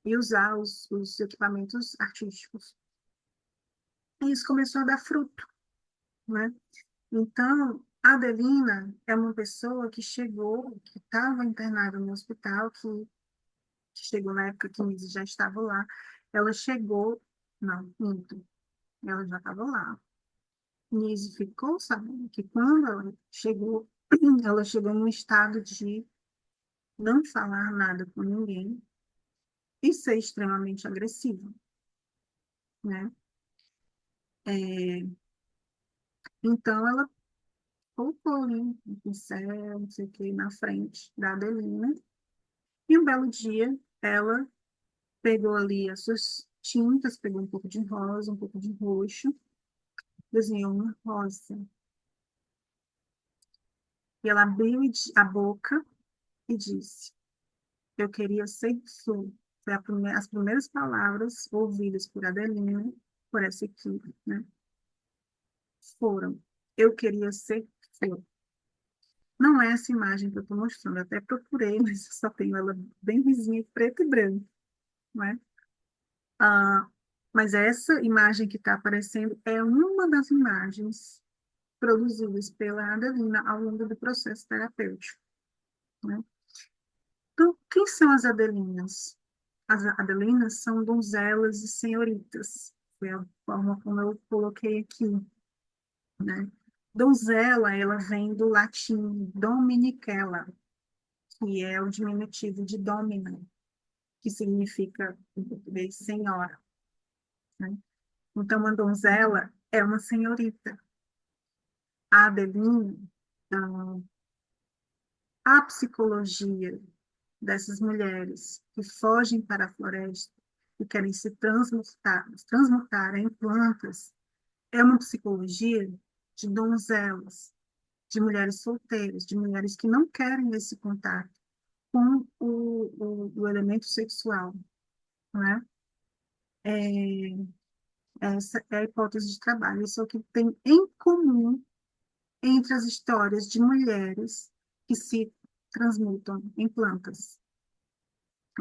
e usar os equipamentos artísticos. E isso começou a dar fruto, né? Então, a Adelina é uma pessoa que chegou, que estava internada no hospital, que chegou na época que Nise já estava lá. Ela chegou, não, minto, ela já estava lá. Nise ficou sabendo que quando ela chegou num estado de não falar nada com ninguém e ser extremamente agressiva, né? É, então, ela colocou ali um pincel, não sei o que, na frente da Adelina. E um belo dia, ela pegou ali as suas tintas, pegou um pouco de rosa, um pouco de roxo, desenhou uma rosa. E ela abriu a boca e disse: Eu queria ser flor. Foi as primeiras palavras ouvidas por Adelina, por essa equipe, né? Foram: Eu queria ser flor. Não é essa imagem que eu estou mostrando, eu até procurei, mas eu só tenho ela bem vizinha, preto e branco, não é? Ah, mas essa imagem que está aparecendo é uma das imagens produzidas pela Adelina ao longo do processo terapêutico, né? Então, quem são as Adelinas? As Adelinas são donzelas e senhoritas, foi a forma como eu coloquei aqui, né? Donzela, ela vem do latim dominicella, que é o diminutivo de domina, que significa, em português, senhora, né? Então, uma donzela é uma senhorita. A Adelina, ah, a psicologia dessas mulheres que fogem para a floresta e querem se transmutar em plantas, é uma psicologia de donzelas, de mulheres solteiras, de mulheres que não querem esse contato com o elemento sexual, né? É, essa é a hipótese de trabalho. Isso é o que tem em comum entre as histórias de mulheres que se transmutam em plantas,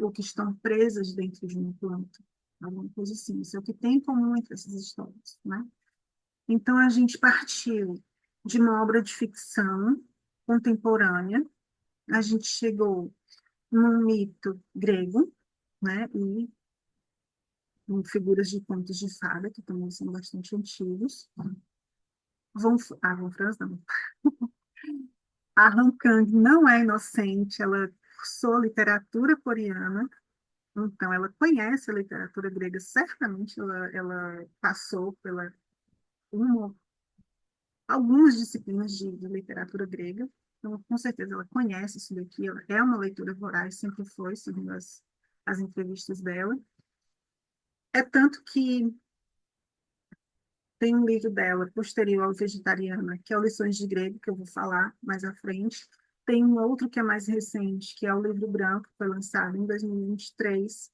ou que estão presas dentro de uma planta, alguma coisa assim. Isso é o que tem em comum entre essas histórias, né? Então, a gente partiu de uma obra de ficção contemporânea, a gente chegou num mito grego, né? E em figuras de contos de fada, que também são bastante antigos. Von Franz, não. A Han Kang não é inocente, ela cursou literatura coreana, então ela conhece a literatura grega, certamente ela passou pela uma, algumas disciplinas de literatura grega, então com certeza ela conhece isso daqui, ela é uma leitura voraz, sempre foi, segundo as entrevistas dela. É tanto que tem um livro dela, posterior ao Vegetariana, que é o Lições de Grego, que eu vou falar mais à frente. Tem um outro que é mais recente, que é o Livro Branco, que foi lançado em 2023,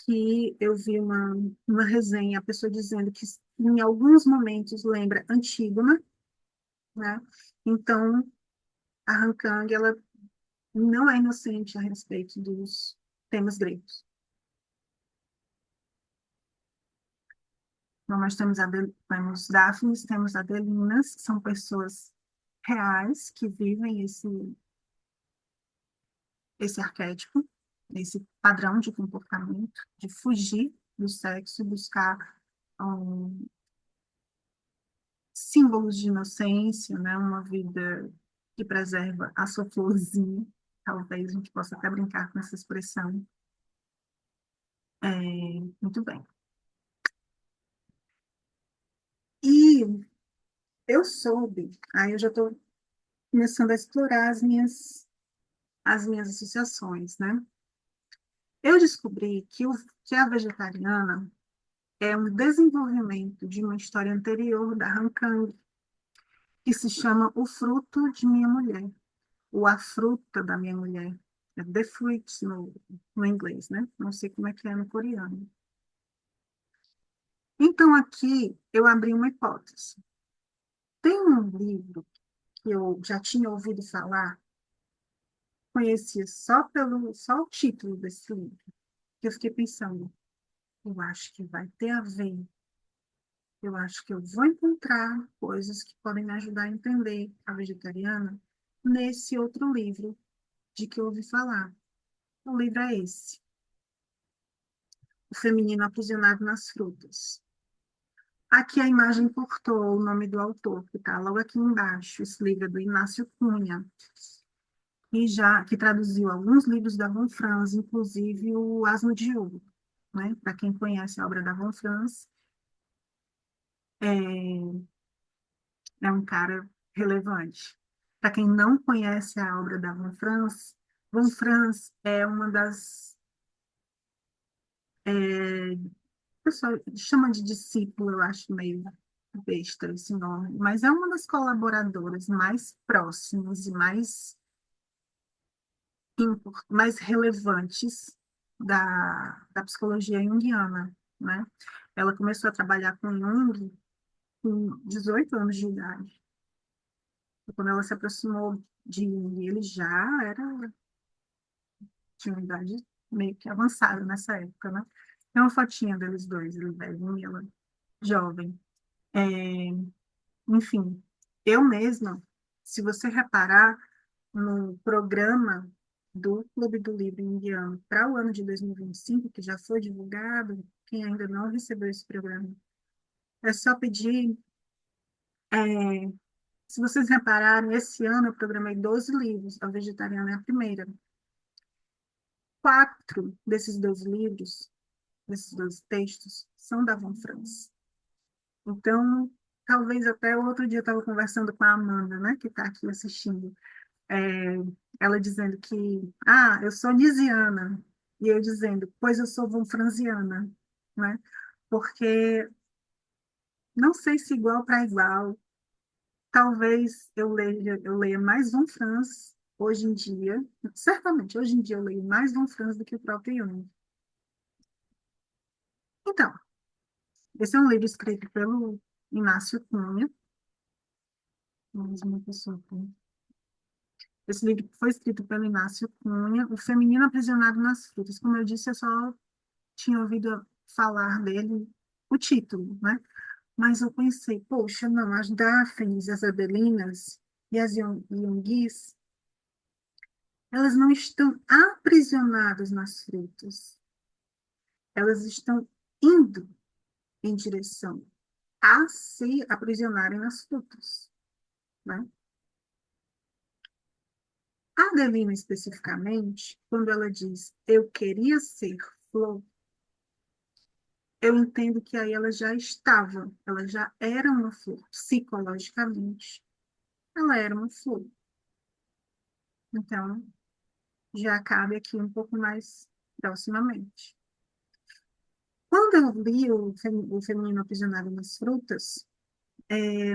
que eu vi uma resenha, a pessoa dizendo que em alguns momentos lembra Antígona, né? Então, a Han Kang, ela não é inocente a respeito dos temas gregos. Então, nós temos Daphnes, temos Adelinas, que são pessoas reais que vivem esse arquétipo, esse padrão de comportamento, de fugir do sexo e buscar um, símbolos de inocência, né? Uma vida que preserva a sua florzinha. Talvez a gente possa até brincar com essa expressão. É, muito bem. E eu soube, aí eu já estou começando a explorar as minhas associações, né? Eu descobri que a vegetariana é um desenvolvimento de uma história anterior da Han Kang, que se chama O Fruto de Minha Mulher, ou A Fruta da Minha Mulher. É The Fruit no inglês, né? Não sei como é que é no coreano. Então, aqui eu abri uma hipótese. Tem um livro que eu já tinha ouvido falar, conhecia só o título desse livro, que eu fiquei pensando, eu acho que vai ter a ver, eu acho que eu vou encontrar coisas que podem me ajudar a entender a vegetariana nesse outro livro de que eu ouvi falar. O livro é esse, O Feminino Aprisionado nas Frutas. Aqui a imagem cortou o nome do autor, que está logo aqui embaixo. Esse livro é do Inácio Cunha, que traduziu alguns livros da Von Franz, inclusive o Asno de Ouro, né? Para quem conhece a obra da Von Franz, é, é um cara relevante. Para quem não conhece a obra da Von Franz é uma das é, o pessoal chama de discípulo, eu acho meio besta esse nome, mas é uma das colaboradoras mais próximas e mais relevantes da psicologia junguiana, né? Ela começou a trabalhar com Jung com 18 anos de idade. E quando ela se aproximou de Jung, ele já tinha uma idade meio que avançada nessa época, né? Tem uma fotinha deles dois, ele velhinho e ela jovem. É, enfim, eu mesma, se você reparar no programa do Clube do Livro Indiano para o ano de 2025, que já foi divulgado, quem ainda não recebeu esse programa, é só pedir. é, Se vocês repararem, esse ano eu programei 12 livros, a Vegetariana é a primeira. 4 desses 12 livros, desses 12 textos, são da Von Franz. Então, talvez até outro dia eu estava conversando com a Amanda, né, que está aqui assistindo. é, Ela dizendo que, eu sou nisiana, e eu dizendo, pois eu sou vonfranziana, né? Porque não sei se igual para igual, talvez eu leia mais um Franz hoje em dia, certamente, hoje em dia eu leio mais um Franz do que o próprio Jung. Então, esse é um livro escrito pelo Inácio Cunha, mais uma pessoa. Esse livro foi escrito pelo Inácio Cunha, O Feminino Aprisionado nas Frutas. Como eu disse, eu só tinha ouvido falar dele, o título, né? Mas eu pensei, poxa, não, as Dáfnis, as Abelinas e as Yongis, elas não estão aprisionadas nas frutas, elas estão indo em direção a se aprisionarem nas frutas, né? A Adelina, especificamente, quando ela diz eu queria ser flor, eu entendo que aí ela já estava, ela já era uma flor, psicologicamente, ela era uma flor. Então, já cabe aqui um pouco mais proximamente. Quando eu li o Feminino Aprisionado nas Frutas, é,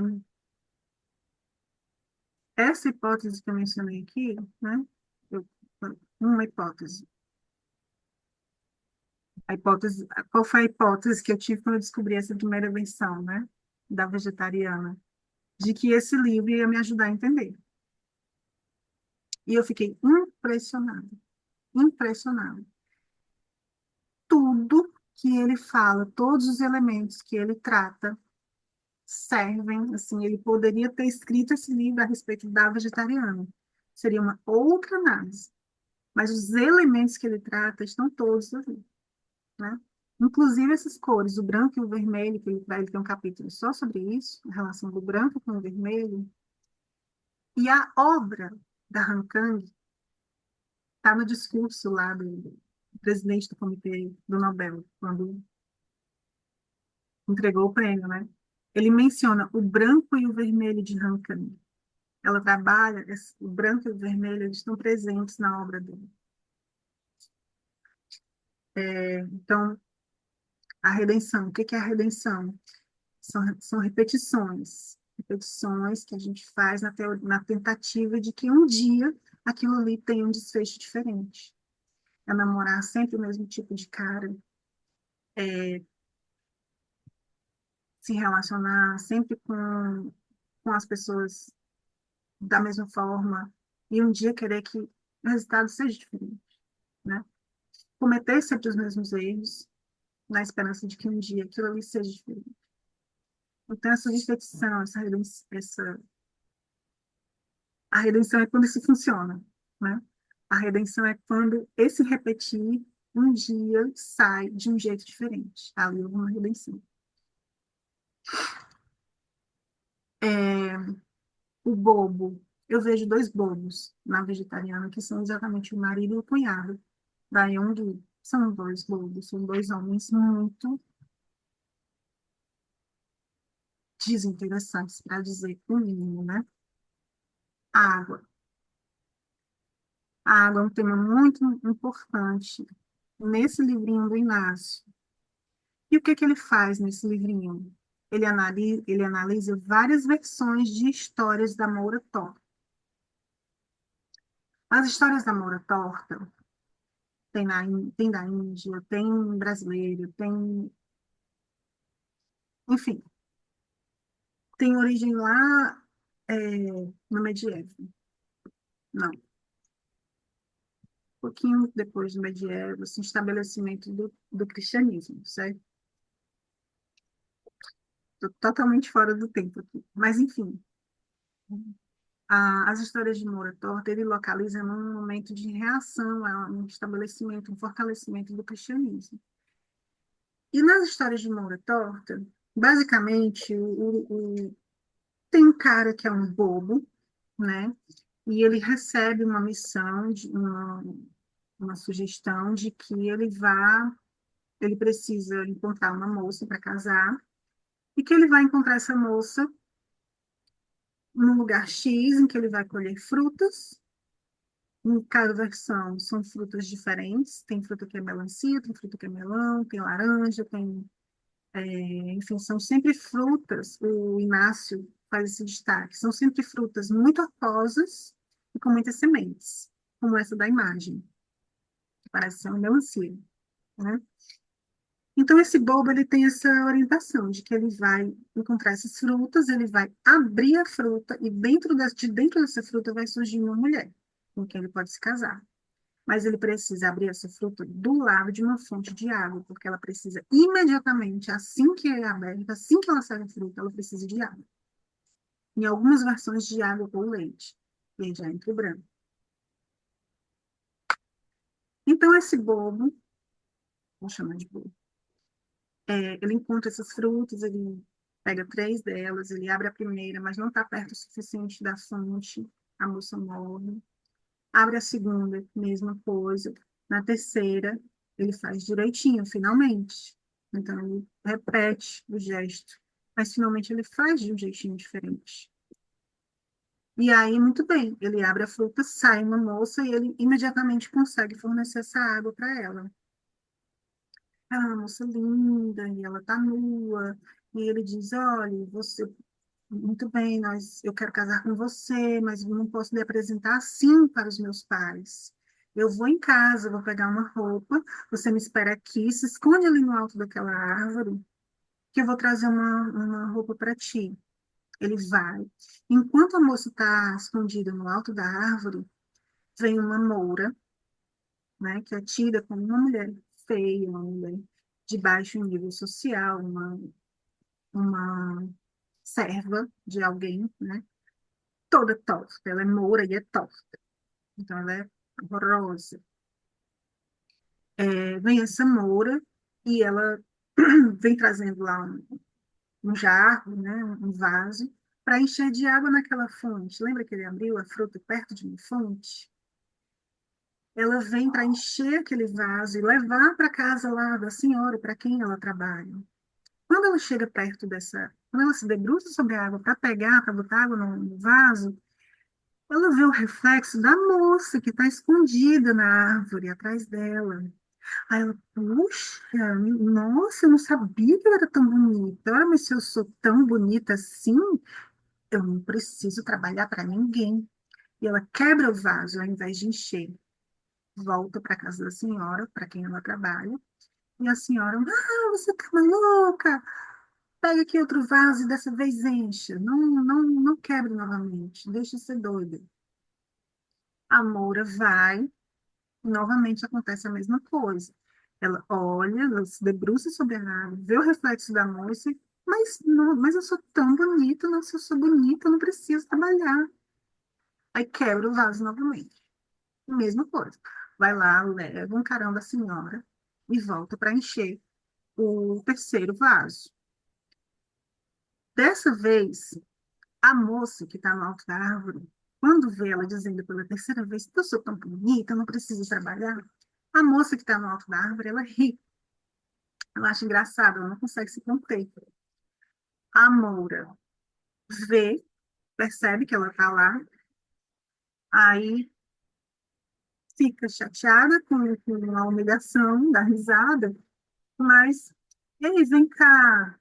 essa hipótese que eu mencionei aqui, né? eu- uma hipótese. A hipótese, qual foi a hipótese que eu tive quando eu descobri essa primeira versão, né? Da vegetariana? De que esse livro ia me ajudar a entender. E eu fiquei impressionada, impressionada. Tudo que ele fala, todos os elementos que ele trata, servem, assim, ele poderia ter escrito esse livro a respeito da vegetariana. Seria uma outra análise. Mas os elementos que ele trata estão todos ali, né? Inclusive essas cores, o branco e o vermelho, que ele tem um capítulo só sobre isso, a relação do branco com o vermelho. E a obra da Han Kang está no discurso lá do presidente do Comitê do Nobel, quando entregou o prêmio, né? Ele menciona o branco e o vermelho de Han Kang. Ela trabalha, o branco e o vermelho, eles estão presentes na obra dele. Então, a redenção, o que que é a redenção? São repetições, repetições que a gente faz na tentativa de que um dia aquilo ali tenha um desfecho diferente. É namorar sempre o mesmo tipo de cara, é se relacionar sempre com as pessoas da mesma forma e um dia querer que o resultado seja diferente, né? Cometer sempre os mesmos erros, na esperança de que um dia aquilo ali seja diferente. Então, essa repetição, a redenção é quando isso funciona, né? A redenção é quando esse repetir um dia sai de um jeito diferente. Ali houve uma redenção. É, o bobo. Eu vejo dois bobos na vegetariana, que são exatamente o marido e o cunhado da Young. São dois bobos, são dois homens muito desinteressantes, para dizer o mínimo, né? Água. A água é um tema muito importante nesse livrinho do Inácio. E o que que ele faz nesse livrinho? Ele analisa várias versões de histórias da Moura Torta. As histórias da Moura Torta tem da Índia, tem brasileiro, tem, enfim, tem origem lá no medievo. Não, um pouquinho depois do medievo, assim, estabelecimento do cristianismo, certo? Tô totalmente fora do tempo aqui. Mas, enfim, as histórias de Moura Torta, ele localiza num momento de reação a um estabelecimento, um fortalecimento do cristianismo. E nas histórias de Moura Torta, basicamente, tem um cara que é um bobo, né? E ele recebe uma missão, uma sugestão de que ele precisa encontrar uma moça para casar, e que ele vai encontrar essa moça num lugar X, em que ele vai colher frutas. Em cada versão são frutas diferentes. Tem fruta que é melancia, tem fruta que é melão, tem laranja, enfim, são sempre frutas. O Inácio faz esse destaque. São sempre frutas muito aquosas e com muitas sementes, como essa da imagem, que parece ser uma melancia, né? Então, esse bulbo, ele tem essa orientação de que ele vai encontrar essas frutas, ele vai abrir a fruta e de dentro dessa fruta vai surgir uma mulher com quem ele pode se casar. Mas ele precisa abrir essa fruta do lado de uma fonte de água, porque ela precisa imediatamente, assim que é aberta, assim que ela sai da fruta, ela precisa de água. Em algumas versões de água ou leite, e aí já entra o branco. Então, esse bobo, vou chamar de bobo, ele encontra essas frutas, ele pega três delas, ele abre a primeira, mas não está perto o suficiente da fonte, a moça morre. Abre a segunda, mesma coisa. Na terceira, ele faz direitinho, finalmente. Então, ele repete o gesto, mas finalmente ele faz de um jeitinho diferente. E aí, muito bem, ele abre a fruta, sai uma moça e ele imediatamente consegue fornecer essa água para ela. Ela é uma moça linda e ela tá nua. E ele diz: Olha, você, muito bem, eu quero casar com você, mas eu não posso lhe apresentar assim para os meus pais. Eu vou em casa, vou pegar uma roupa, você me espera aqui, se esconde ali no alto daquela árvore, que eu vou trazer uma roupa para ti. Ele vai. Enquanto a moça está escondida no alto da árvore, vem uma moura, né, que é tida como uma mulher feia, uma mulher de baixo nível social, uma serva de alguém, né, toda torta. Ela é moura e é torta. Então, ela é horrorosa. Vem essa moura e ela vem trazendo lá um jarro, né, um vaso, para encher de água naquela fonte. Lembra que ele abriu a fruta perto de uma fonte? Ela vem para encher aquele vaso e levar para casa lá da senhora, para quem ela trabalha. Quando ela chega perto quando ela se debruça sobre a água para pegar, para botar água no vaso, ela vê o reflexo da moça que está escondida na árvore atrás dela. Aí ela, puxa, nossa, eu não sabia que eu era tão bonita. Ah, mas se eu sou tão bonita assim, eu não preciso trabalhar para ninguém. E ela quebra o vaso ao invés de encher. Volta para casa da senhora, para quem ela trabalha. E a senhora, você tá maluca? Pega aqui outro vaso e dessa vez encha. Não, não, não quebre novamente. Deixa de ser doida. A Moura vai, novamente acontece a mesma coisa. Ela olha, ela se debruça sobre a água, vê o reflexo da moça, mas, não, mas eu sou tão bonita, nossa, eu sou bonita, eu não preciso trabalhar. Aí quebra o vaso novamente. Mesma coisa. Vai lá, leva um carão da senhora e volta para encher o terceiro vaso. Dessa vez, a moça que está no alto da árvore, quando vê ela dizendo pela terceira vez, eu sou tão bonita, eu não preciso trabalhar, a moça que está no alto da árvore, ela ri. Ela acha engraçado, ela não consegue se conter. A Moura vê, percebe que ela está lá, aí fica chateada com a humilhação, da risada, mas, ei, vem cá,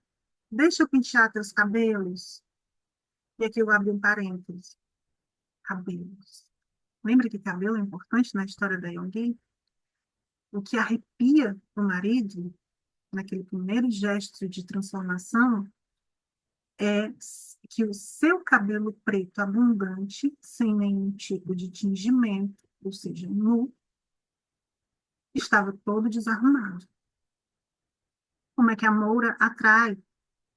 deixa eu pentear teus cabelos. E aqui eu abri um parênteses. Cabelos. Lembra que cabelo é importante na história da Yonggi? O que arrepia o marido, naquele primeiro gesto de transformação, é que o seu cabelo preto abundante, sem nenhum tipo de tingimento, ou seja, nu, estava todo desarrumado. Como é que a moura atrai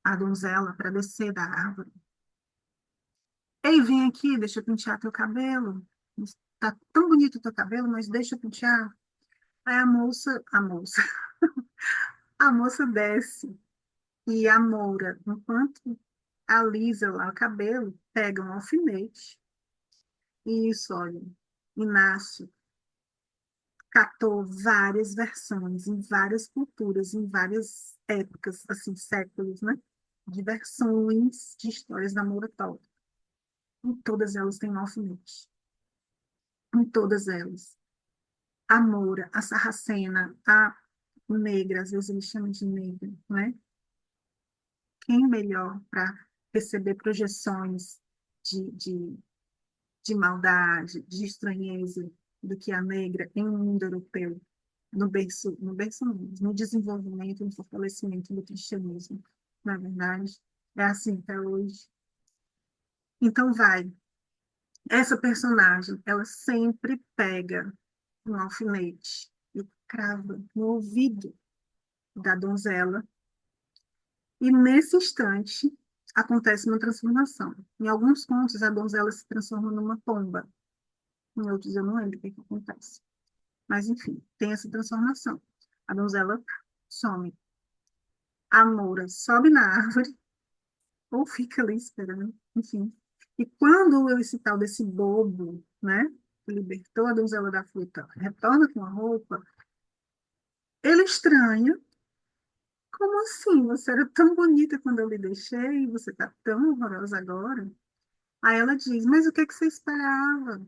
a donzela para descer da árvore? Ei, vem aqui, deixa eu pentear teu cabelo. Está tão bonito o teu cabelo, mas deixa eu pentear. Aí a moça desce e a moura, enquanto alisa lá o cabelo, pega um alfinete e isso, olha, Inácio catou várias versões em várias culturas, em várias épocas, assim, séculos, né? De versões de histórias da Moura Todd. Em todas elas tem um alfinete. Em todas elas. A Moura, a Sarracena, a negra, às vezes eles chamam de negra, né? Quem melhor para receber projeções de, de, de maldade, de estranheza do que a negra em um mundo europeu, no berço não, no desenvolvimento, no fortalecimento do cristianismo, na verdade. É assim até hoje. Então, vai. Essa personagem, ela sempre pega um alfinete e crava no ouvido da donzela, e nesse instante acontece uma transformação. Em alguns contos, a donzela se transforma numa pomba, em outros eu não lembro o que que acontece. Mas, enfim, tem essa transformação. A donzela some. A Moura sobe na árvore, ou fica ali esperando, enfim. E quando esse tal desse bobo, né, que libertou a donzela da fruta, retorna com a roupa, ele estranha. Como assim? Você era tão bonita quando eu lhe deixei, e você está tão horrorosa agora? Aí ela diz, mas o que que você esperava?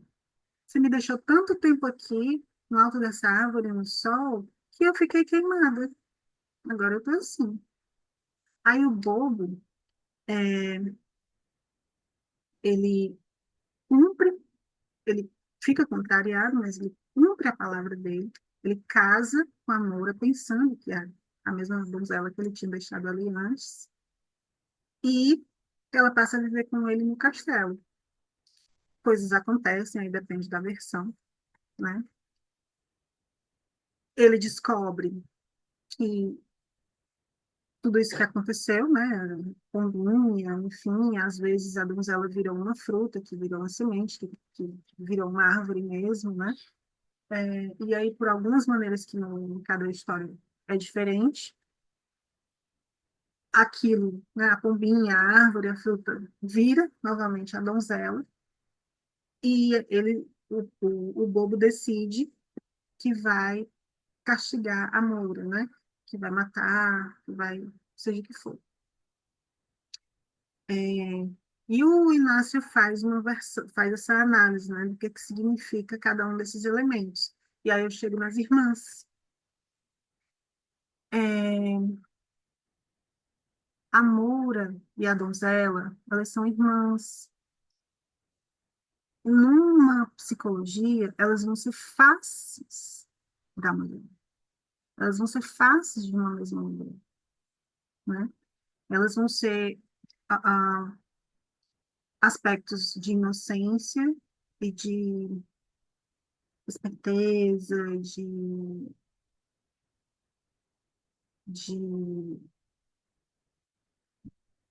Você me deixou tanto tempo aqui, no alto dessa árvore, no sol, que eu fiquei queimada. Agora eu tô assim. Aí o bobo, ele cumpre, ele fica contrariado, mas ele cumpre a palavra dele. Ele casa com a Moura, pensando que é a mesma donzela que ele tinha deixado ali antes. E ela passa a viver com ele no castelo. Coisas acontecem, aí depende da versão, né? Ele descobre que tudo isso que aconteceu, né? Pombinha, enfim, às vezes a donzela virou uma fruta, que virou uma semente, que virou uma árvore mesmo, né? E aí, por algumas maneiras que no, em cada história é diferente, aquilo, né? A pombinha, a árvore, a fruta, vira novamente a donzela, e o bobo decide que vai castigar a Moura, né? Que vai matar, que vai, seja o que for. É, e o Inácio faz essa análise, né, do que significa cada um desses elementos. E aí eu chego nas irmãs. É, a Moura e a donzela, elas são irmãs. Numa psicologia, elas vão ser faces da mulher. Elas vão ser faces de uma mesma mulher, né? Elas vão ser aspectos de inocência e de esperteza, de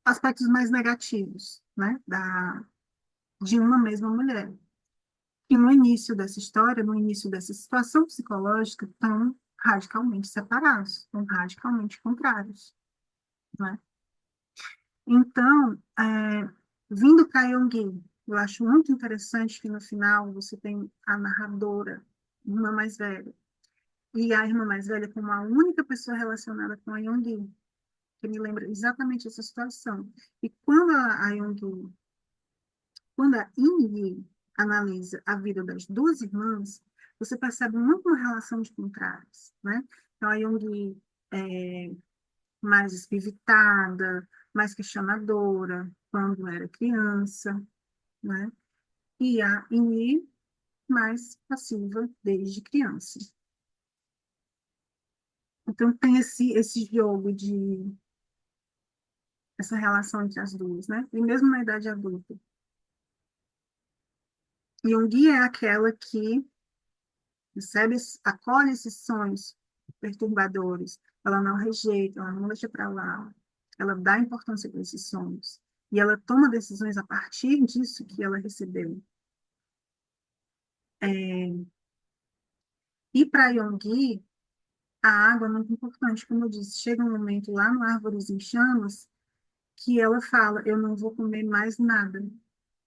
aspectos mais negativos, né, de uma mesma mulher. E no início dessa história, no início dessa situação psicológica, estão radicalmente separados, estão radicalmente contrários, né? Então, vindo para Yonggi, eu acho muito interessante que no final você tem a narradora, uma mais velha, e a irmã mais velha como a única pessoa relacionada com a Yonggi, que me lembra exatamente essa situação. E quando a Yonggi analisa a vida das duas irmãs, você percebe muito uma relação de contrários, né? Então, a Yonggi é mais espiritada, mais questionadora quando era criança, né? E a Inê mais passiva desde criança. Então, tem esse jogo de essa relação entre as duas, né? E mesmo na idade adulta. Jung é aquela que recebe, acolhe esses sonhos perturbadores. Ela não rejeita, ela não deixa para lá. Ela dá importância para esses sonhos. E ela toma decisões a partir disso que ela recebeu. É, e para Jung, a água é muito importante. Como eu disse, chega um momento lá no Árvores em Chamas que ela fala: eu não vou comer mais nada.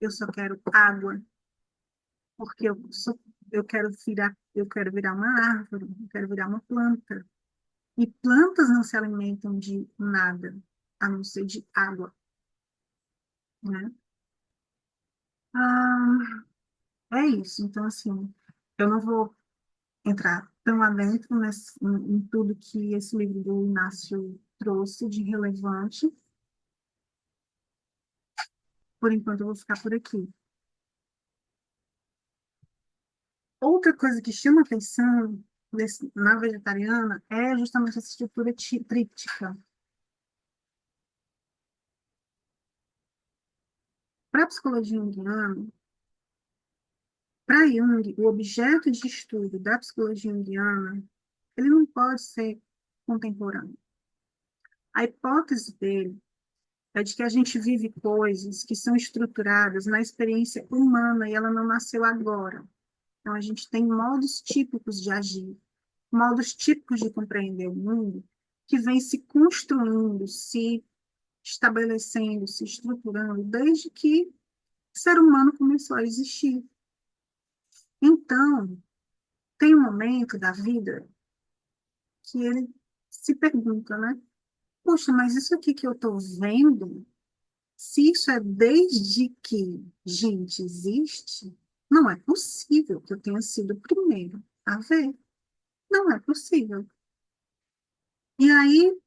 Eu só quero água, porque eu quero virar uma árvore, eu quero virar uma planta. E plantas não se alimentam de nada, a não ser de água, né? Ah, é isso. Então, assim, eu não vou entrar tão adentro em tudo que esse livro do Inácio trouxe de relevante, Por enquanto, eu vou ficar por aqui. Outra coisa que chama atenção na vegetariana é justamente essa estrutura tríptica. Para a psicologia junguiana, para Jung, o objeto de estudo da psicologia junguiana, ele não pode ser contemporâneo. A hipótese dele é de que a gente vive coisas que são estruturadas na experiência humana e ela não nasceu agora. Então, a gente tem modos típicos de agir, modos típicos de compreender o mundo, que vem se construindo, se estabelecendo, se estruturando, desde que o ser humano começou a existir. Então, tem um momento da vida que ele se pergunta, né? Poxa, mas isso aqui que eu estou vendo, se isso é desde que gente existe, não é possível que eu tenha sido o primeiro a ver. Não é possível. E aí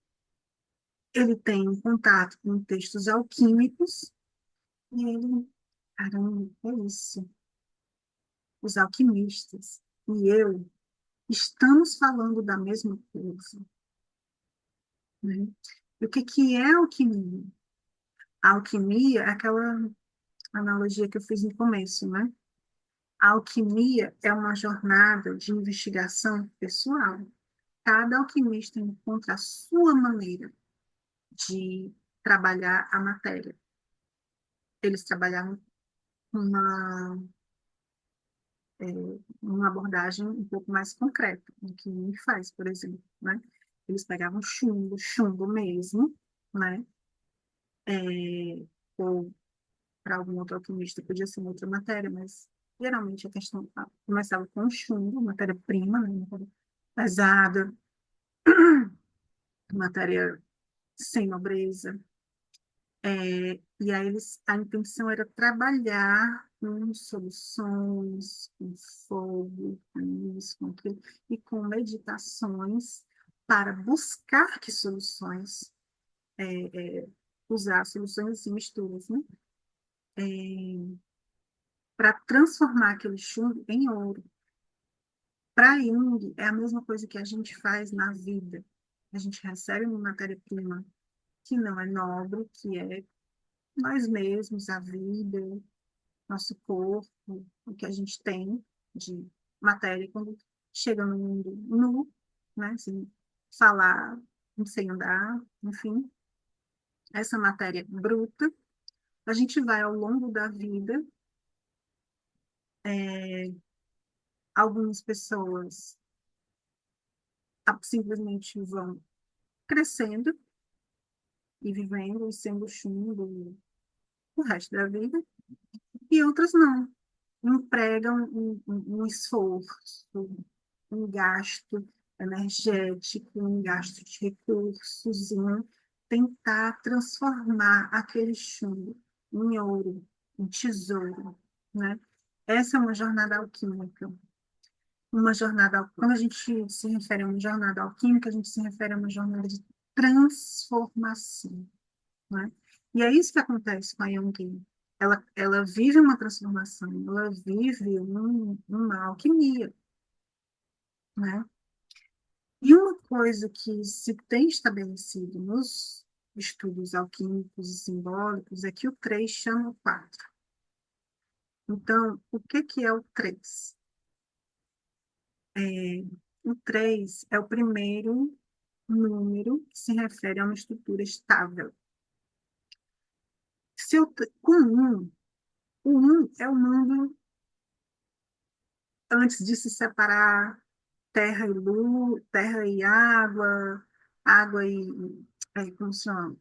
ele tem um contato com textos alquímicos e ele, caramba, é isso. Os alquimistas e eu estamos falando da mesma coisa, né? E o que que é alquimia? A alquimia é aquela analogia que eu fiz no começo, né? A alquimia é uma jornada de investigação pessoal. Cada alquimista encontra a sua maneira de trabalhar a matéria. Eles trabalhavam uma, é, uma abordagem um pouco mais concreta do que me faz, por exemplo, né? Eles pegavam chumbo, chumbo mesmo, né? É, ou para algum outro alquimista podia ser uma outra matéria, mas geralmente a questão começava com chumbo, matéria-prima, né? Matéria pesada, matéria sem nobreza. E aí a intenção era trabalhar com soluções, com fogo, com isso, com aquilo, e com meditações para buscar que soluções, usar soluções e misturas, né? Para transformar aquele chumbo em ouro. Para Jung, é a mesma coisa que a gente faz na vida. A gente recebe uma matéria-prima que não é nobre, que é nós mesmos, a vida, nosso corpo, o que a gente tem de matéria quando chega no mundo nu, né? Sem falar, sem andar, enfim, essa matéria bruta, a gente vai ao longo da vida, é, algumas pessoas simplesmente vão crescendo e vivendo e sendo chumbo o resto da vida, e outras não. Empregam um esforço, um gasto energético, um gasto de recursos em tentar transformar aquele chumbo em ouro, em tesouro, né? Essa é uma jornada alquímica. Quando a gente se refere a uma jornada alquímica, a gente se refere a uma jornada de transformação, né? E é isso que acontece com a Jung. Ela vive uma transformação, ela vive uma alquimia, né? E uma coisa que se tem estabelecido nos estudos alquímicos e simbólicos é que o 3 chama o 4. Então, o que que é o 3? É, o 3 é o primeiro número que se refere a uma estrutura estável. Com 1, o 1 é o mundo antes de se separar terra e luz, terra e água, água e, como se chama?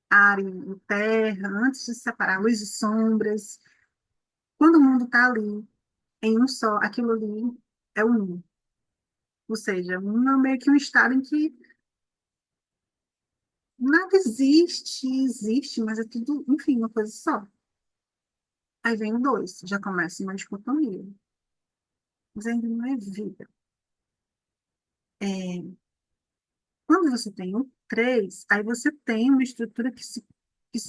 Ar e terra, antes de se separar luz e sombras. Quando o mundo está ali, em um só, aquilo ali é o um. Ou seja, um é meio que um estado em que nada existe, existe, mas é tudo, enfim, uma coisa só. Aí vem o 2, já começa uma dicotomia. Mas ainda não é vida. É, quando você tem o 3, aí você tem uma estrutura que se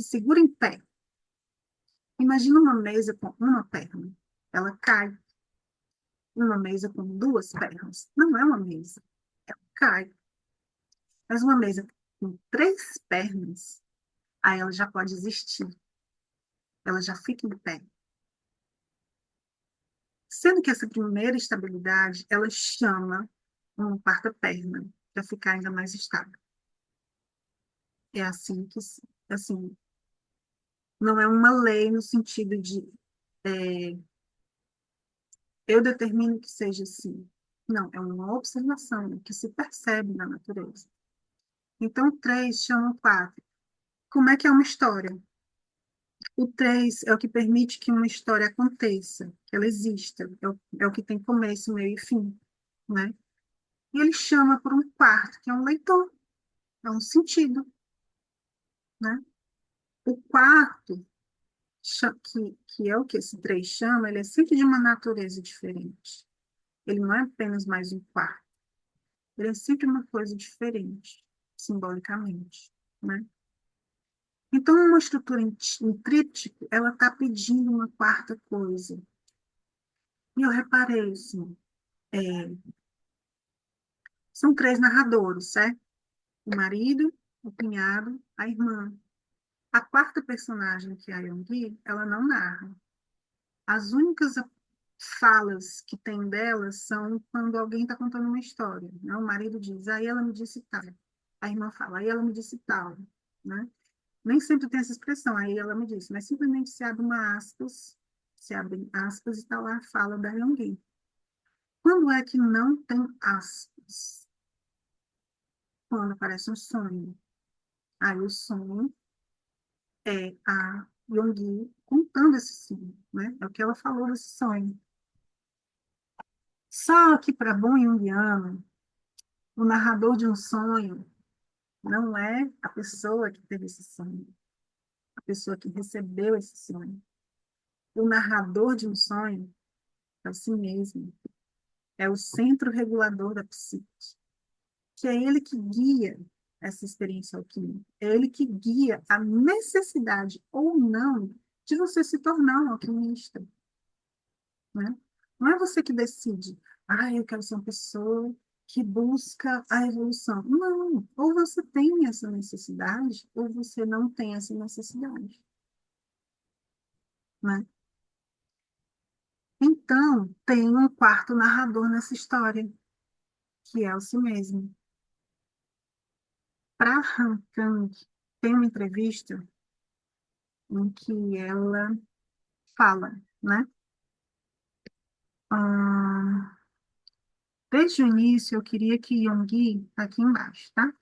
segura em pé. Imagina uma mesa com uma perna. Ela cai. Uma mesa com duas pernas. Não é uma mesa. Cai. Mas uma mesa com três pernas, aí ela já pode existir. Ela já fica em pé. Sendo que essa primeira estabilidade, ela chama uma quarta perna para ficar ainda mais estável. É assim que, assim, não é uma lei no sentido de é, eu determino que seja assim. Não, é uma observação que se percebe na natureza. Então, três chama o quatro. Como é que é uma história? O três é o que permite que uma história aconteça, que ela exista. É o que tem começo, meio e fim, né? E ele chama por um quarto, que é um leitor, é um sentido, né? O quarto, que é o que esse três chama, ele é sempre de uma natureza diferente. Ele não é apenas mais um quarto, ele é sempre uma coisa diferente, simbolicamente, né? Então, uma estrutura em tríptico, ela está pedindo uma quarta coisa. E eu reparei, assim, é, são três narradores, certo? O marido, o cunhado, a irmã. A quarta personagem, que é a Yonggi, ela não narra. As únicas falas que tem dela são quando alguém está contando uma história, né? O marido diz, aí ela me disse tal. A irmã fala, aí ela me disse tal, né? Nem sempre tem essa expressão, aí ela me disse, mas simplesmente se abre uma aspas, se abre aspas e está lá a fala da Yonggi. Quando é que não tem aspas? Quando aparece um sonho. Aí o sonho é a Yonggi contando esse sonho, né? É o que ela falou desse sonho. Só que para bom junguiano, o narrador de um sonho não é a pessoa que teve esse sonho, a pessoa que recebeu esse sonho. O narrador de um sonho é o si mesmo, é o centro regulador da psique, que é ele que guia essa experiência alquímica, é ele que guia a necessidade ou não de você se tornar um alquimista, né? Não é você que decide, ah, eu quero ser uma pessoa que busca a evolução. Não, ou você tem essa necessidade, ou você não tem essa necessidade, né? Então, tem um quarto narrador nessa história, que é o si mesmo. Para Han Kang, tem uma entrevista em que ela fala, né? Ah, desde o início, eu queria que Yonggi, tá aqui embaixo, tá?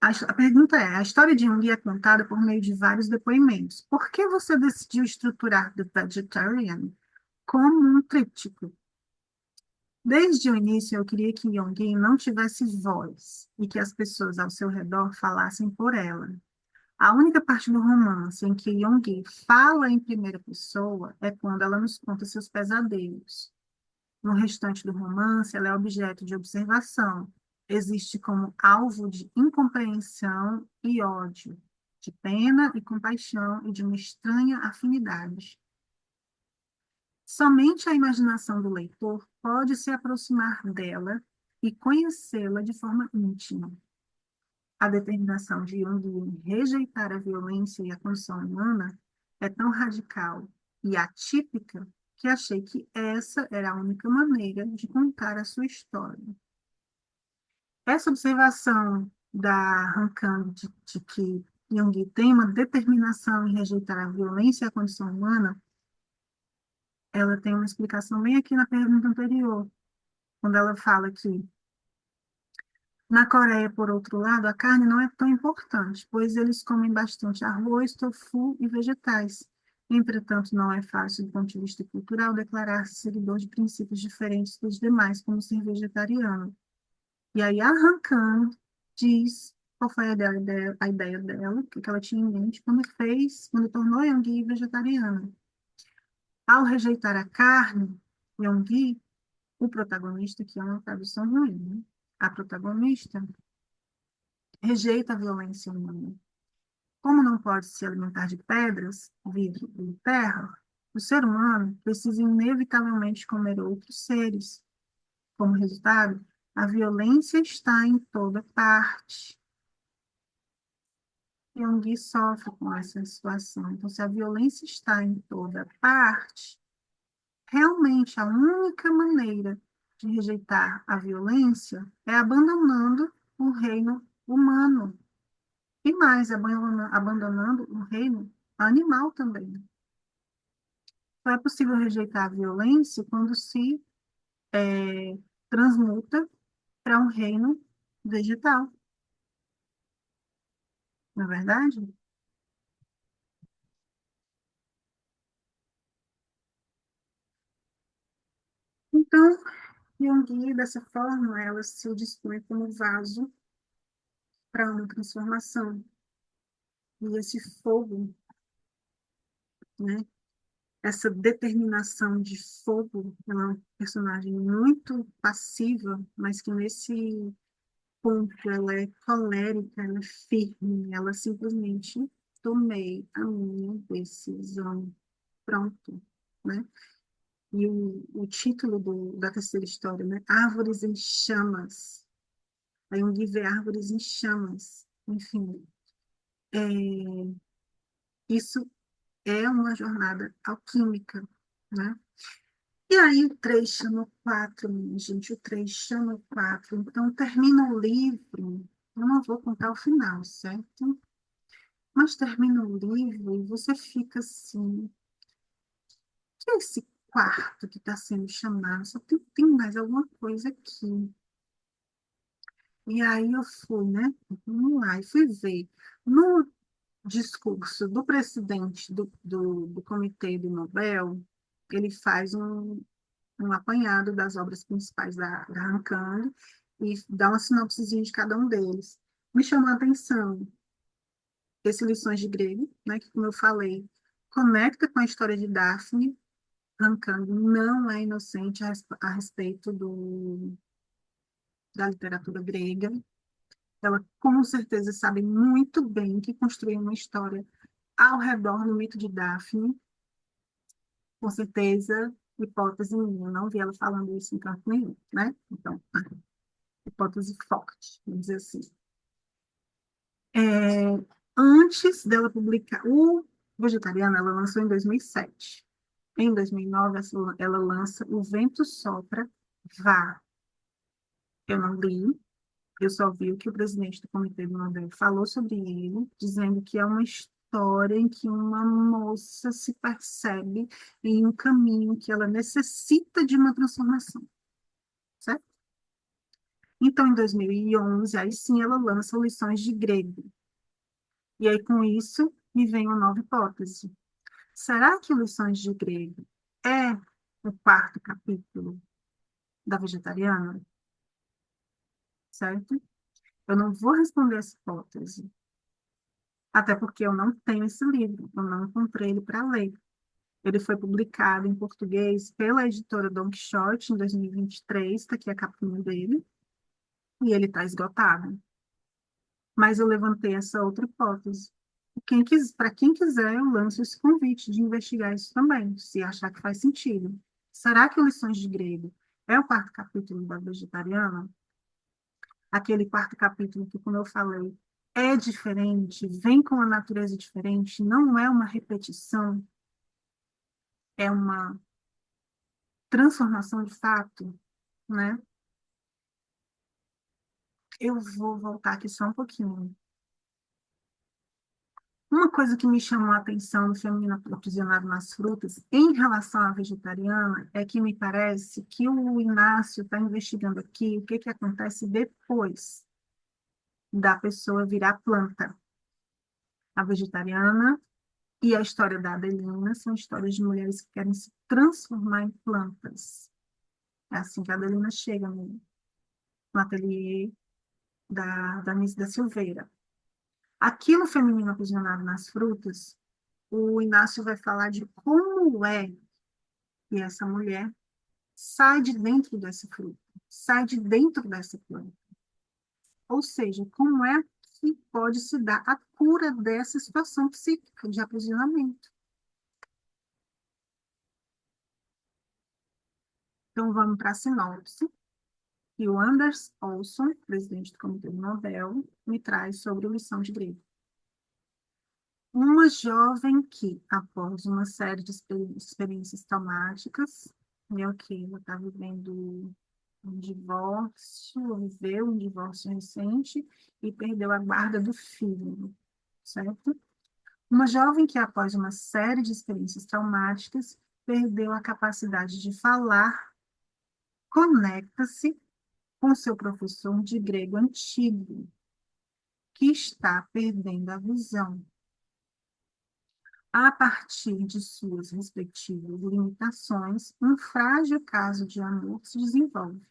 A pergunta é: a história de Jung é contada por meio de vários depoimentos. Por que você decidiu estruturar The Vegetarian como um tríptico? Desde o início, eu queria que Jung não tivesse voz e que as pessoas ao seu redor falassem por ela. A única parte do romance em que Jung fala em primeira pessoa é quando ela nos conta seus pesadelos. No restante do romance, ela é objeto de observação. Existe como alvo de incompreensão e ódio, de pena e compaixão e de uma estranha afinidade. Somente a imaginação do leitor pode se aproximar dela e conhecê-la de forma íntima. A determinação de Jung em rejeitar a violência e a condição humana é tão radical e atípica que achei que essa era a única maneira de contar a sua história. Essa observação da Rankang de que Jung tem uma determinação em rejeitar a violência e a condição humana, ela tem uma explicação bem aqui na pergunta anterior, quando ela fala que na Coreia, por outro lado, a carne não é tão importante, pois eles comem bastante arroz, tofu e vegetais. Entretanto, não é fácil, do ponto de vista cultural, declarar-se seguidor de princípios diferentes dos demais, como ser vegetariano. E aí a Han Kang diz qual foi a ideia dela, o que ela tinha em mente quando tornou Yoongi vegetariana. Ao rejeitar a carne, Yoongi, o protagonista, que é uma tradução ruim, né? A protagonista rejeita a violência humana. Como não pode se alimentar de pedras, vidro e terra, o ser humano precisa inevitavelmente comer outros seres. Como resultado, a violência está em toda parte. Jung sofre com essa situação. Então, se a violência está em toda parte, realmente a única maneira de rejeitar a violência é abandonando o reino humano. E mais, abandonando o reino animal também. Só é possível rejeitar a violência quando se transmuta para um reino vegetal, não é verdade? Então, Jung, dessa forma, ela se dispõe como vaso para uma transformação. E esse fogo, né, essa determinação de fogo, ela é uma personagem muito passiva, mas que nesse ponto ela é colérica, ela é firme, ela simplesmente tomei a minha decisão, pronto, né? E o título da terceira história, né? Árvores em chamas. Aí um vê árvores em chamas. Enfim, é, isso é uma jornada alquímica, né? E aí o 3 chama o 4, minha gente, o 3 chama o 4. Então, termina o livro, eu não vou contar o final, certo? Mas termina o livro e você fica assim, que é esse quarto que está sendo chamado? Só tem mais alguma coisa aqui. E aí eu fui, né? Vamos lá, e fui ver. No discurso do presidente do Comitê do Nobel, ele faz um apanhado das obras principais da Rancagua e dá uma sinopsezinha de cada um deles. Me chamou a atenção esse Lições de Grego, né, que, como eu falei, conecta com a história de Daphne. Rancagua não é inocente a respeito da literatura grega. Ela, com certeza, sabe muito bem que construiu uma história ao redor do mito de Daphne. Com certeza, hipótese minha. Eu não vi ela falando isso em canto nenhum, né? Então, hipótese forte, vamos dizer assim. É, antes dela publicar, o Vegetariano, ela lançou em 2007. Em 2009, ela lança O Vento Sopra, Vá. Eu não li, eu só vi o que o presidente do Comitê do Nobel falou sobre ele, dizendo que é uma história em que uma moça se percebe em um caminho que ela necessita de uma transformação, certo? Então, em 2011, aí sim ela lança Lições de Grego. E aí, com isso, me vem uma nova hipótese. Será que Lições de Grego é o quarto capítulo da Vegetariana? Certo? Eu não vou responder essa hipótese, até porque eu não tenho esse livro, eu não encontrei ele para ler. Ele foi publicado em português pela editora Don Quixote em 2023, está aqui a capinha dele, e ele está esgotado. Mas eu levantei essa outra hipótese. Para quem quiser, eu lanço esse convite de investigar isso também, se achar que faz sentido. Será que Lições de Grego é o quarto capítulo da Vegetariana? Aquele quarto capítulo que, como eu falei, é diferente, vem com uma natureza diferente, não é uma repetição, é uma transformação de fato, né? Eu vou voltar aqui só um pouquinho. Uma coisa que me chamou a atenção no Feminino Aprisionado nas Frutas, em relação à vegetariana, é que me parece que o Inácio está investigando aqui o que, que acontece depois da pessoa virar planta. A vegetariana e a história da Adelina são histórias de mulheres que querem se transformar em plantas. É assim que a Adelina chega no ateliê da Miss da Silveira. Aqui no Feminino Aprisionado nas Frutas, o Inácio vai falar de como é que essa mulher sai de dentro dessa fruta, sai de dentro dessa planta. Ou seja, como é que pode se dar a cura dessa situação psíquica de aprisionamento. Então, vamos para a sinopse. E o Anders Olsson, presidente do Comitê Nobel, me traz sobre a lição de grego. Uma jovem que, após uma série de experiências traumáticas, né, que ela está vivendo um divórcio, viveu um divórcio recente e perdeu a guarda do filho, certo? Uma jovem que, após uma série de experiências traumáticas, perdeu a capacidade de falar, conecta-se com seu professor de grego antigo, que está perdendo a visão. A partir de suas respectivas limitações, um frágil caso de amor se desenvolve.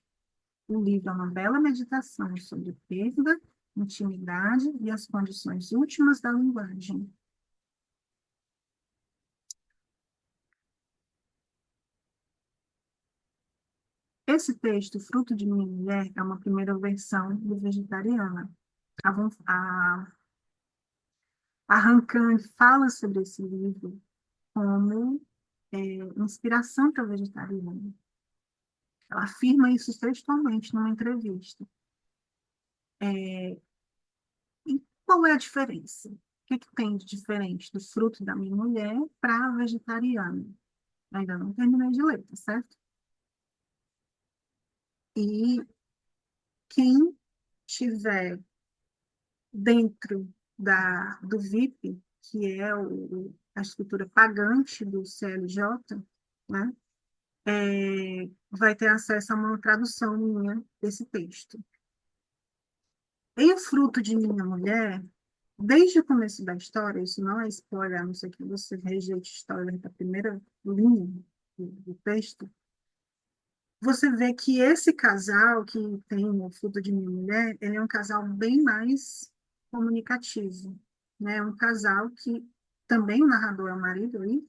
O livro é uma bela meditação sobre perda, intimidade e as condições últimas da linguagem. Esse texto, Fruto de Minha Mulher, é uma primeira versão do Vegetariana. A Rancan fala sobre esse livro como inspiração para o vegetariano. Ela afirma isso textualmente numa entrevista. E qual é a diferença? O que tem de diferente do fruto da minha mulher para a vegetariana? Ainda não terminei de ler, tá certo? E quem tiver dentro do VIP, que é a estrutura pagante do CLJ, né, vai ter acesso a uma tradução minha desse texto. Em Fruto de Minha Mulher, desde o começo da história, isso não é spoiler, a não ser que você rejeite spoiler da primeira linha do texto, você vê que esse casal que tem o Fruto de Minha Mulher, ele é um casal bem mais comunicativo, né? É um casal que também o narrador é o marido aí,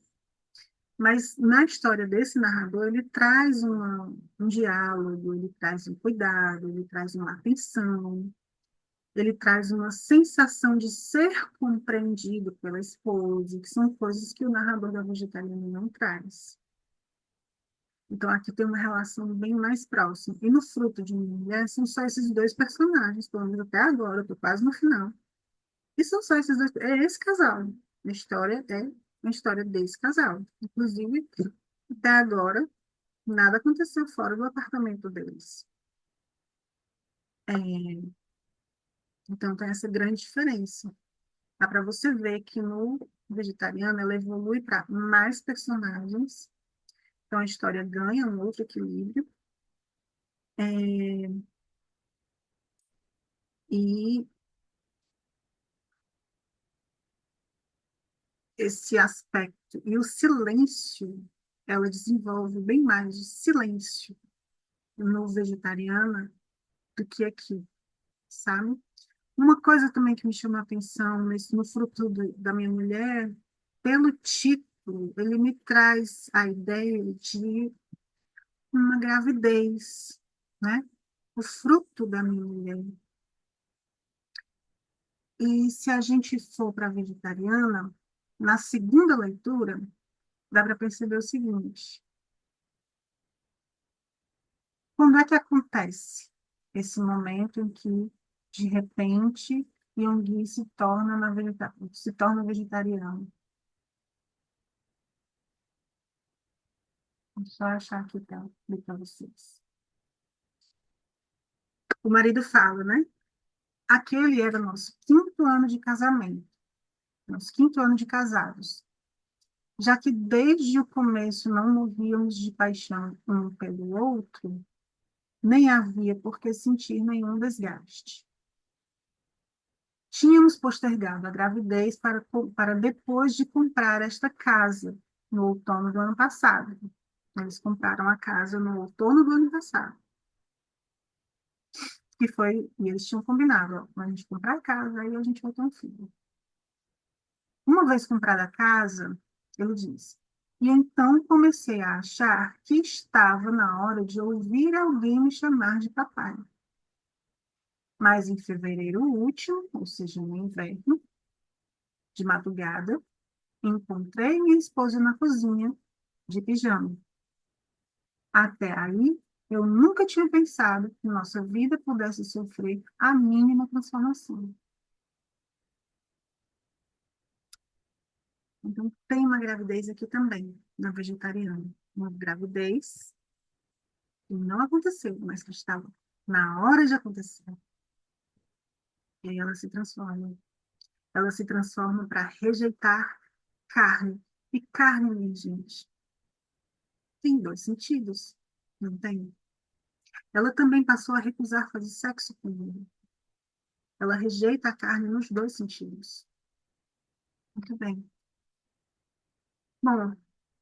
mas na história desse narrador, ele traz um diálogo, ele traz um cuidado, ele traz uma atenção, ele traz uma sensação de ser compreendido pela esposa, que são coisas que o narrador da Vegetariana não traz. Então, aqui tem uma relação bem mais próxima. E no Fruto de Minha Mulher, são só esses dois personagens, pelo menos até agora, eu estou quase no final. E são só esses dois, é esse casal. A história é a história desse casal. Inclusive, até agora, nada aconteceu fora do apartamento deles. Então, tem essa grande diferença. Dá para você ver que no Vegetariano ela evolui para mais personagens, então a história ganha um outro equilíbrio, é, e esse aspecto, e o silêncio, ela desenvolve bem mais de silêncio no Vegetariana do que aqui, sabe? Uma coisa também que me chama a atenção no Fruto da Minha Mulher, pelo título, ele me traz a ideia de uma gravidez, né? O fruto da minha mulher. E se a gente for para a vegetariana, na segunda leitura, dá para perceber o seguinte: quando é que acontece esse momento em que, de repente, Yonggi se torna vegetariano? Vou só achar aqui para vocês. O marido fala, né? Aquele era nosso quinto ano de casamento, nosso quinto ano de casados. Já que desde o começo não movíamos de paixão um pelo outro, nem havia por que sentir nenhum desgaste. Tínhamos postergado a gravidez para depois de comprar esta casa, no outono do ano passado. Eles compraram a casa no outono do ano passado, e eles tinham combinado, ó, quando a gente comprar a casa, aí a gente vai ter um filho. Uma vez comprada a casa, ele disse, e então comecei a achar que estava na hora de ouvir alguém me chamar de papai. Mas em fevereiro último, ou seja, no inverno, de madrugada, encontrei minha esposa na cozinha, de pijama. Até aí, eu nunca tinha pensado que nossa vida pudesse sofrer a mínima transformação. Então, tem uma gravidez aqui também, na vegetariana. Uma gravidez que não aconteceu, mas que estava na hora de acontecer. E aí ela se transforma. Ela se transforma para rejeitar carne. E carne, minha gente, tem dois sentidos, não tem? Ela também passou a recusar fazer sexo comigo. Ela rejeita a carne nos dois sentidos. Muito bem. Bom,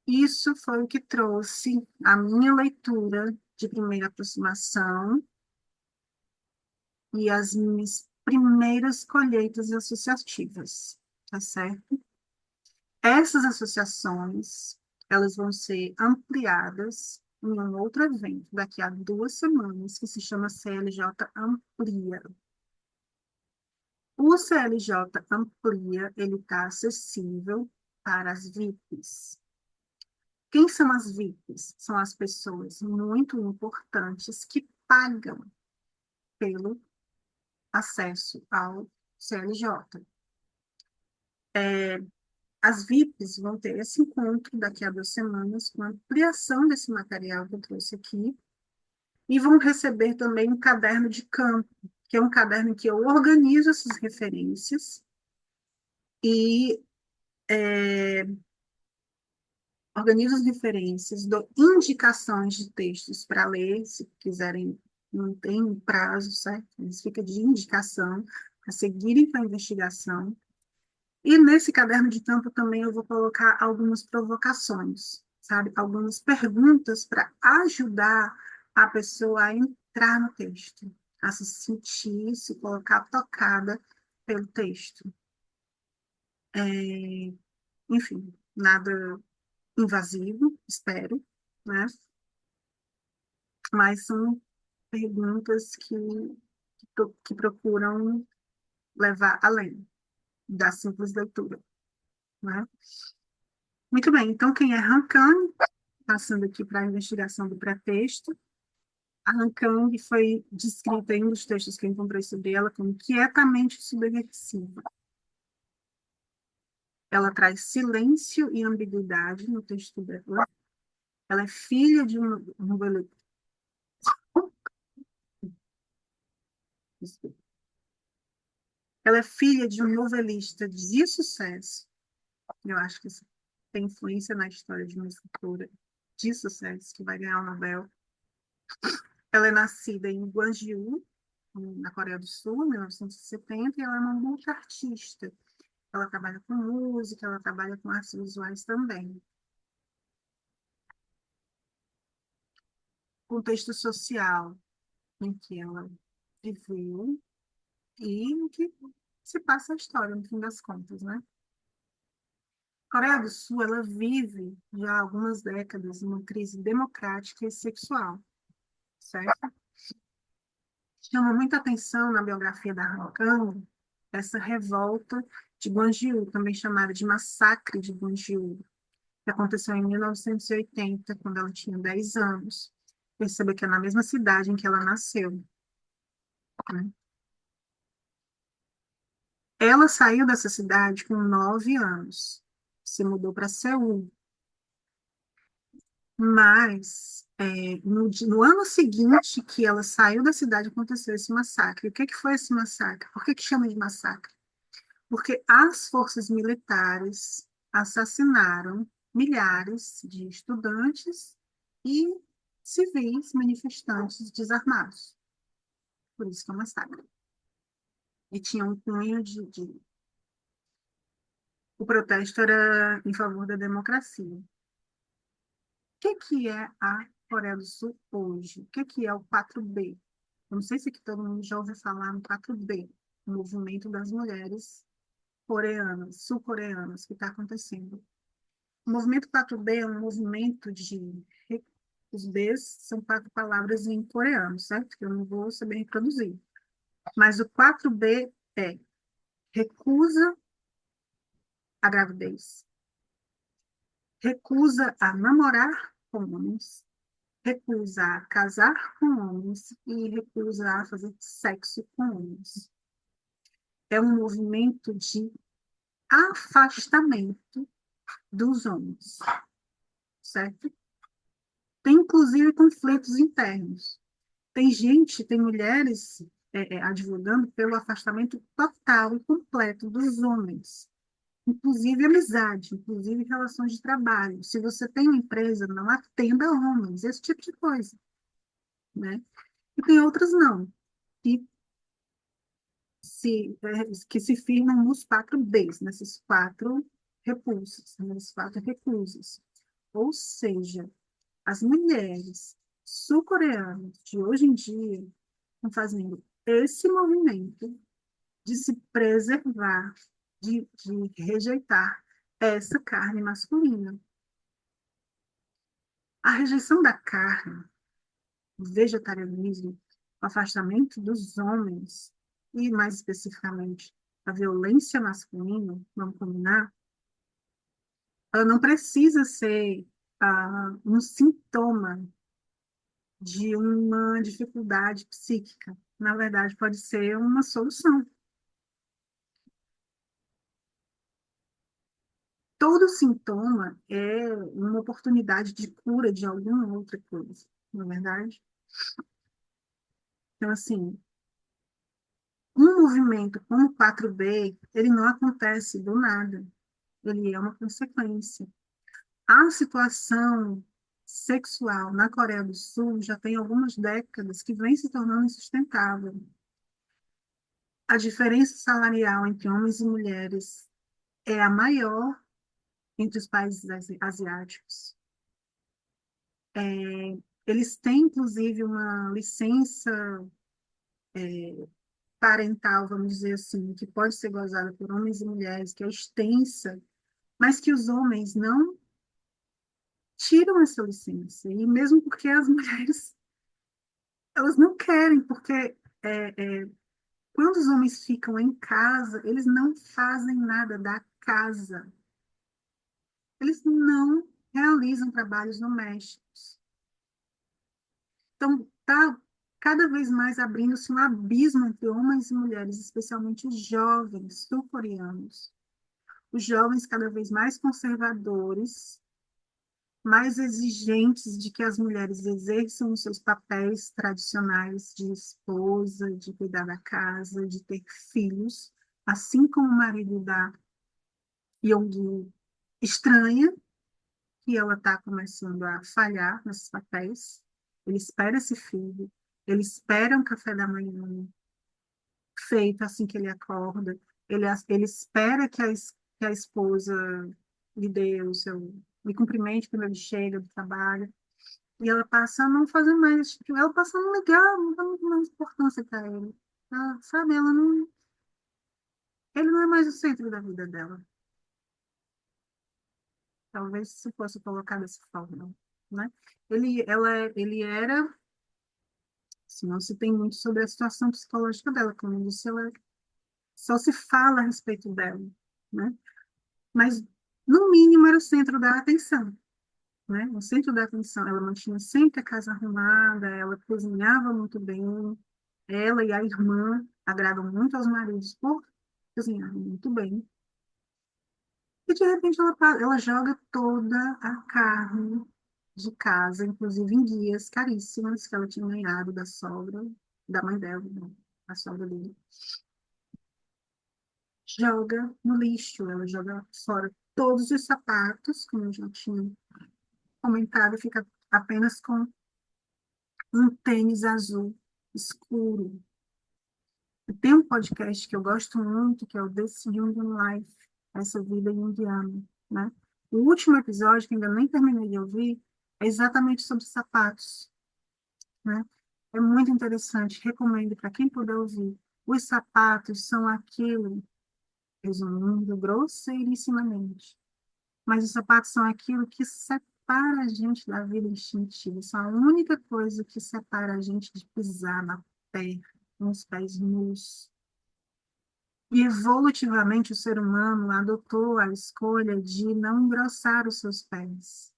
isso foi o que trouxe a minha leitura de primeira aproximação e as minhas primeiras colheitas associativas, tá certo? Essas associações, elas vão ser ampliadas em um outro evento daqui a 2 semanas, que se chama CLJ Amplia. O CLJ Amplia, ele está acessível para as VIPs. Quem são as VIPs? São as pessoas muito importantes que pagam pelo acesso ao CLJ. As VIPs vão ter esse encontro daqui a 2 semanas com a ampliação desse material que eu trouxe aqui e vão receber também um caderno de campo, que é um caderno em que eu organizo essas referências e organizo as referências, dou indicações de textos para ler, se quiserem, não tem um prazo, certo? Mas fica de indicação para seguirem com a investigação. E nesse caderno de campo também eu vou colocar algumas provocações, sabe? Algumas perguntas para ajudar a pessoa a entrar no texto, a se sentir, se colocar tocada pelo texto. Enfim, nada invasivo, espero, né? Mas são perguntas que procuram levar além da simples leitura, né? Muito bem, então quem é Rancane, passando aqui para a investigação do pretexto, a Rancane foi descrita em um dos textos que eu encontrei sobre ela como quietamente subversiva. Ela traz silêncio e ambiguidade no texto dela. Ela é filha de um novelista. Ela é filha de um novelista de sucesso. Eu acho que isso tem influência na história de uma escritora de sucesso que vai ganhar o Nobel. Ela é nascida em Gwangju, na Coreia do Sul, em 1970, e ela é uma multiartista. Ela trabalha com música, ela trabalha com artes visuais também. Contexto social em que ela viveu e em que se passa a história, no fim das contas, né? A Coreia do Sul, ela vive já há algumas décadas uma crise democrática e sexual, certo? Chama muita atenção na biografia da Han Kang essa revolta de Gwangju, também chamada de Massacre de Gwangju, que aconteceu em 1980, quando ela tinha 10 anos. Perceba que é na mesma cidade em que ela nasceu, né? Ela saiu dessa cidade com 9 anos, se mudou para Seul, mas no ano seguinte que ela saiu da cidade aconteceu esse massacre. O que que foi esse massacre? Por que que chama de massacre? Porque as forças militares assassinaram milhares de estudantes e civis manifestantes desarmados. Por isso que é um massacre. E tinha um cunho o protesto era em favor da democracia. O que é a Coreia do Sul hoje? O que é o 4B? Eu não sei se aqui todo mundo já ouviu falar no 4B, o movimento das mulheres coreanas, sul-coreanas, que está acontecendo. O movimento 4B é um movimento de. Os Bs são 4 palavras em coreano, certo? Que eu não vou saber reproduzir. Mas o 4B é recusa a gravidez, recusa a namorar com homens, recusa a casar com homens e recusa a fazer sexo com homens. É um movimento de afastamento dos homens, certo? Tem inclusive conflitos internos. Tem gente, tem mulheres advogando pelo afastamento total e completo dos homens, inclusive amizade, inclusive relações de trabalho. Se você tem uma empresa, não atenda homens, esse tipo de coisa, né? E tem outras não, que que se firmam nos 4Bs, nesses quatro repulsos, nesses quatro recusas. Ou seja, as mulheres sul-coreanas de hoje em dia estão fazendo esse movimento de se preservar, de rejeitar essa carne masculina. A rejeição da carne, o vegetarianismo, o afastamento dos homens, e mais especificamente a violência masculina, vamos combinar, ela não precisa ser um sintoma de uma dificuldade psíquica. Na verdade, pode ser uma solução. Todo sintoma é uma oportunidade de cura de alguma outra coisa, não é verdade? Então, assim, um movimento como o 4B, ele não acontece do nada, ele é uma consequência. A situação sexual na Coreia do Sul já tem algumas décadas que vem se tornando insustentável. A diferença salarial entre homens e mulheres é a maior entre os países asiáticos. Eles têm, inclusive, uma licença parental, vamos dizer assim, que pode ser gozada por homens e mulheres, que é extensa, mas que os homens não tiram essa licença. E mesmo porque as mulheres, elas não querem, porque quando os homens ficam em casa, eles não fazem nada da casa. Eles não realizam trabalhos domésticos. Então, está cada vez mais abrindo-se um abismo entre homens e mulheres, especialmente os jovens sul-coreanos. Os jovens cada vez mais conservadores, mais exigentes de que as mulheres exerçam os seus papéis tradicionais de esposa, de cuidar da casa, de ter filhos, assim como o marido da Young estranha que ela está começando a falhar nesses papéis. Ele espera esse filho, ele espera um café da manhã feito assim que ele acorda, ele espera que a esposa lhe dê o seu, me cumprimente quando ele chega do trabalho, e ela passa a não fazer mais, tipo, ela passa a não ligar, não dá muito mais importância para ele. Ela, sabe, ela não, ele não é mais o centro da vida dela. Talvez se fosse colocar dessa forma, né? Ele era, se não se tem muito sobre a situação psicológica dela, como eu disse, ela só se fala a respeito dela, né? Mas, no mínimo, era o centro da atenção, né? O centro da atenção. Ela mantinha sempre a casa arrumada, ela cozinhava muito bem, ela e a irmã agradam muito aos maridos por cozinharem muito bem. E, de repente, ela joga toda a carne de casa, inclusive em guias caríssimas que ela tinha ganhado da sogra, da mãe dela, né? A sogra dele. Joga no lixo, ela joga fora todos os sapatos, como eu já tinha comentado, fica apenas com um tênis azul escuro. E tem um podcast que eu gosto muito, que é o This Jungian Life, essa vida junguiana, né? O último episódio, que ainda nem terminei de ouvir, é exatamente sobre sapatos, né? É muito interessante, recomendo para quem puder ouvir. Os sapatos são aquilo, resumindo grosseirissimamente, mas os sapatos são aquilo que separa a gente da vida instintiva. São a única coisa que separa a gente de pisar na terra, com os pés nus. E evolutivamente o ser humano adotou a escolha de não engrossar os seus pés,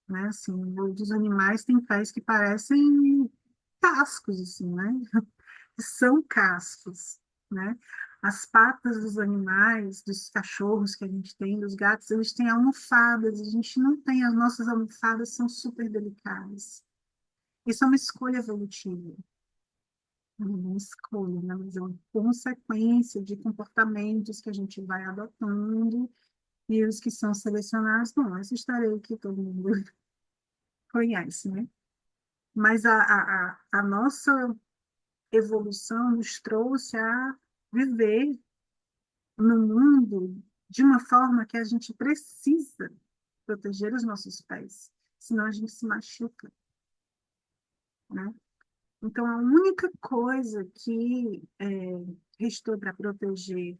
né? Assim, os animais têm pés que parecem cascos, assim, né? São cascos, né? As patas dos animais, dos cachorros que a gente tem, dos gatos, eles têm almofadas, a gente não tem, as nossas almofadas são super delicadas. Isso é uma escolha evolutiva, não é uma escolha, né? Mas é uma consequência de comportamentos que a gente vai adotando e os que são selecionados, bom, essa história aí que todo mundo conhece, né? Mas a nossa evolução nos trouxe a viver no mundo de uma forma que a gente precisa proteger os nossos pés, senão a gente se machuca, né? Então, a única coisa que restou para proteger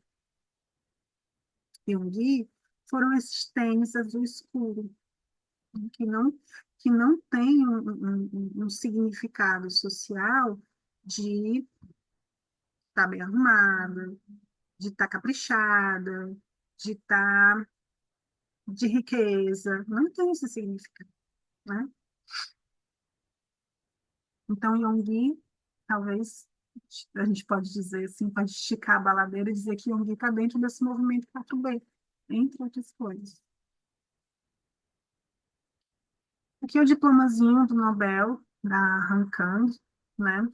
Pyongyi foram esses tênis azul escuro, que não, que não tem um significado social de estar bem arrumada, de estar caprichada, de estar de riqueza. Não tem esse significado, né? Então, Yonggi, talvez a gente pode dizer assim, pode esticar a baladeira e dizer que Yonggi está dentro desse movimento 4B, entre outras coisas. Aqui é o diplomazinho do Nobel, da Han Kang, né?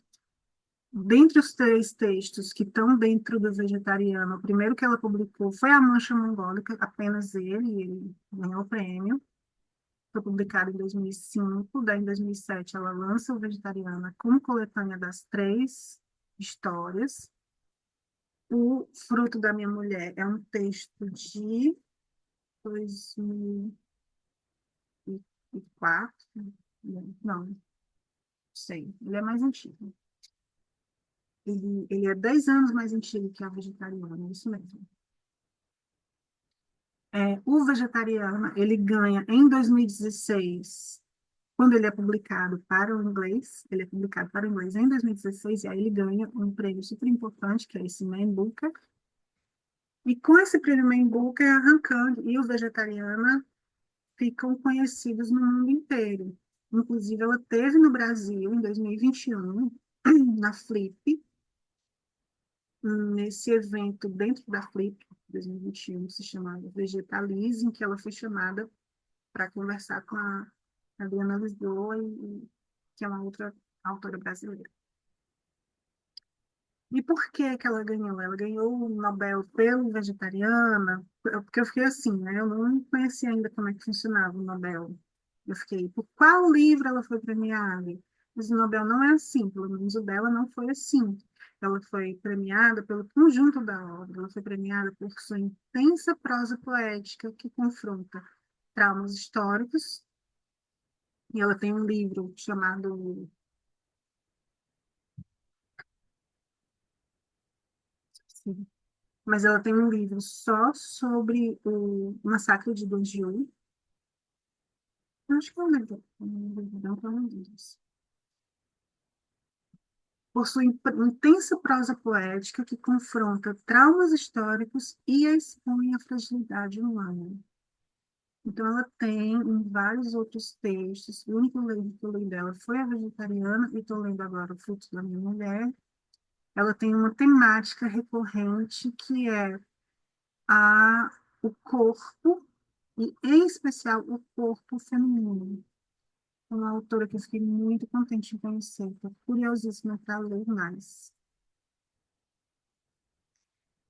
Dentre os três textos que estão dentro do vegetariano, o primeiro que ela publicou foi A Mancha Mongólica, apenas ele, e ele ganhou o prêmio. Foi publicado em 2005, daí em 2007 ela lança o Vegetariana como coletânea das três histórias. O Fruto da Minha Mulher é um texto de 2004, não sei, ele é mais antigo. Ele é 10 anos mais antigo que a Vegetariana, é isso mesmo. O Vegetariana, ele ganha em 2016, quando ele é publicado para o inglês, ele é publicado para o inglês em 2016, e aí ele ganha um prêmio super importante, que é esse Man Booker. E com esse prêmio Man Booker, a Han Kang e o Vegetariana ficam conhecidos no mundo inteiro. Inclusive, ela teve no Brasil, em 2021, na Flip, nesse evento dentro da Flip, 2021, que se chamava Vegetalize, em que ela foi chamada para conversar com a Adriana Lisboa, que é uma outra autora brasileira. E por que que ela ganhou? Ela ganhou o Nobel pelo Vegetariana, porque eu fiquei assim, né? Eu não conhecia ainda como é que funcionava o Nobel. Eu fiquei, por qual livro ela foi premiada? Mas o Nobel não é assim, pelo menos o dela não foi assim. Ela foi premiada pelo conjunto da obra, ela foi premiada por sua intensa prosa poética que confronta traumas históricos, e ela tem um livro chamado, sim, mas ela tem um livro só sobre o massacre de Dojiu. Acho que é um livro, não é um livro. Por sua intensa prosa poética que confronta traumas históricos e expõe a fragilidade humana. Então, ela tem em vários outros textos. O único livro que eu li dela foi A Vegetariana, e estou lendo agora O Fruto da Minha Mulher. Ela tem uma temática recorrente que é o corpo, e em especial o corpo feminino. Uma autora que eu fiquei muito contente em conhecer, estou curiosíssima para ler mais.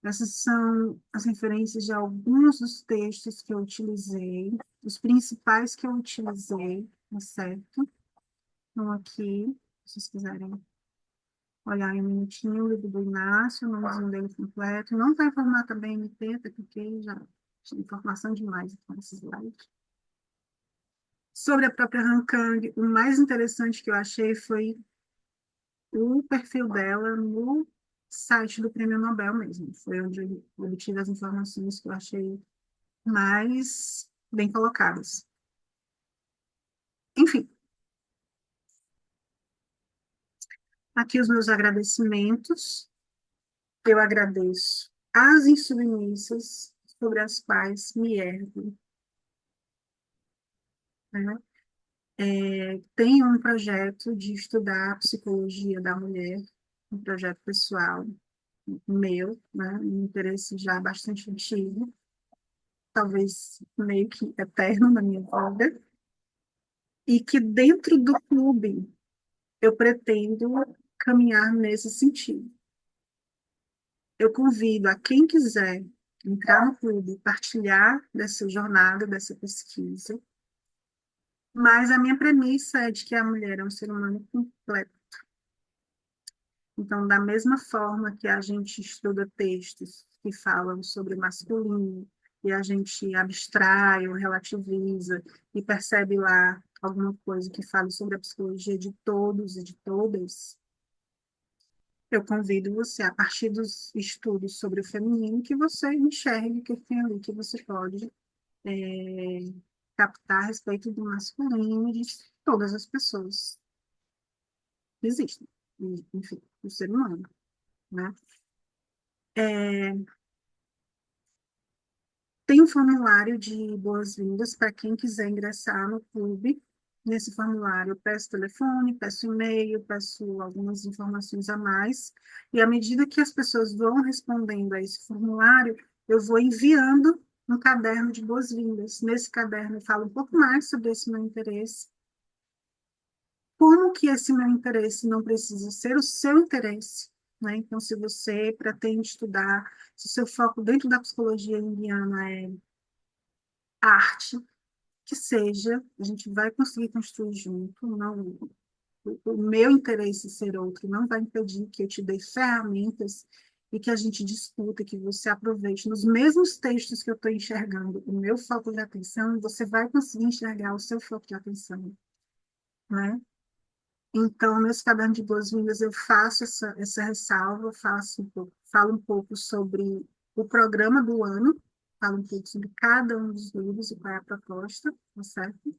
Essas são as referências de alguns dos textos que eu utilizei, os principais que eu utilizei, tá certo? Então, aqui, se vocês quiserem olhar em um minutinho, o livro do Inácio, o nomezinho dele completo. Não está em formato BNT, até porque já tinha informação demais com esses slides. Sobre a própria Han Kang, o mais interessante que eu achei foi o perfil dela no site do Prêmio Nobel mesmo. Foi onde eu obtive as informações que eu achei mais bem colocadas. Enfim, Aqui os meus agradecimentos. Eu agradeço as insubmissas sobre as quais me ergo, né? Tenho um projeto de estudar a psicologia da mulher, um projeto pessoal meu, né? Um interesse já bastante antigo, talvez meio que eterno na minha vida, e que dentro do clube eu pretendo caminhar nesse sentido. Eu convido a quem quiser entrar no clube, partilhar dessa jornada, dessa pesquisa, mas a minha premissa é de que a mulher é um ser humano completo. Então, da mesma forma que a gente estuda textos que falam sobre o masculino, e a gente abstrai ou relativiza e percebe lá alguma coisa que fale sobre a psicologia de todos e de todas, eu convido você, a partir dos estudos sobre o feminino, que você enxergue o que tem ali que você pode é, captar a respeito do masculino e de todas as pessoas que existem, e, enfim, do ser humano, né? É, tem um formulário de boas-vindas para quem quiser ingressar no clube. Nesse formulário, eu peço telefone, peço e-mail, peço algumas informações a mais. E à medida que as pessoas vão respondendo a esse formulário, eu vou enviando um caderno de boas-vindas. Nesse caderno, eu falo um pouco mais sobre esse meu interesse, como que esse meu interesse não precisa ser o seu interesse, né? Então, se você pretende estudar, se o seu foco dentro da psicologia junguiana é arte, que seja, a gente vai conseguir construir junto, não, o meu interesse ser outro não vai impedir que eu te dê ferramentas e que a gente discuta, que você aproveite nos mesmos textos que eu estou enxergando o meu foco de atenção, você vai conseguir enxergar o seu foco de atenção, né? Então, nesse caderno de boas-vindas, eu faço essa ressalva, falo um pouco sobre o programa do ano, falo um pouco sobre cada um dos livros e qual é a proposta, tá certo?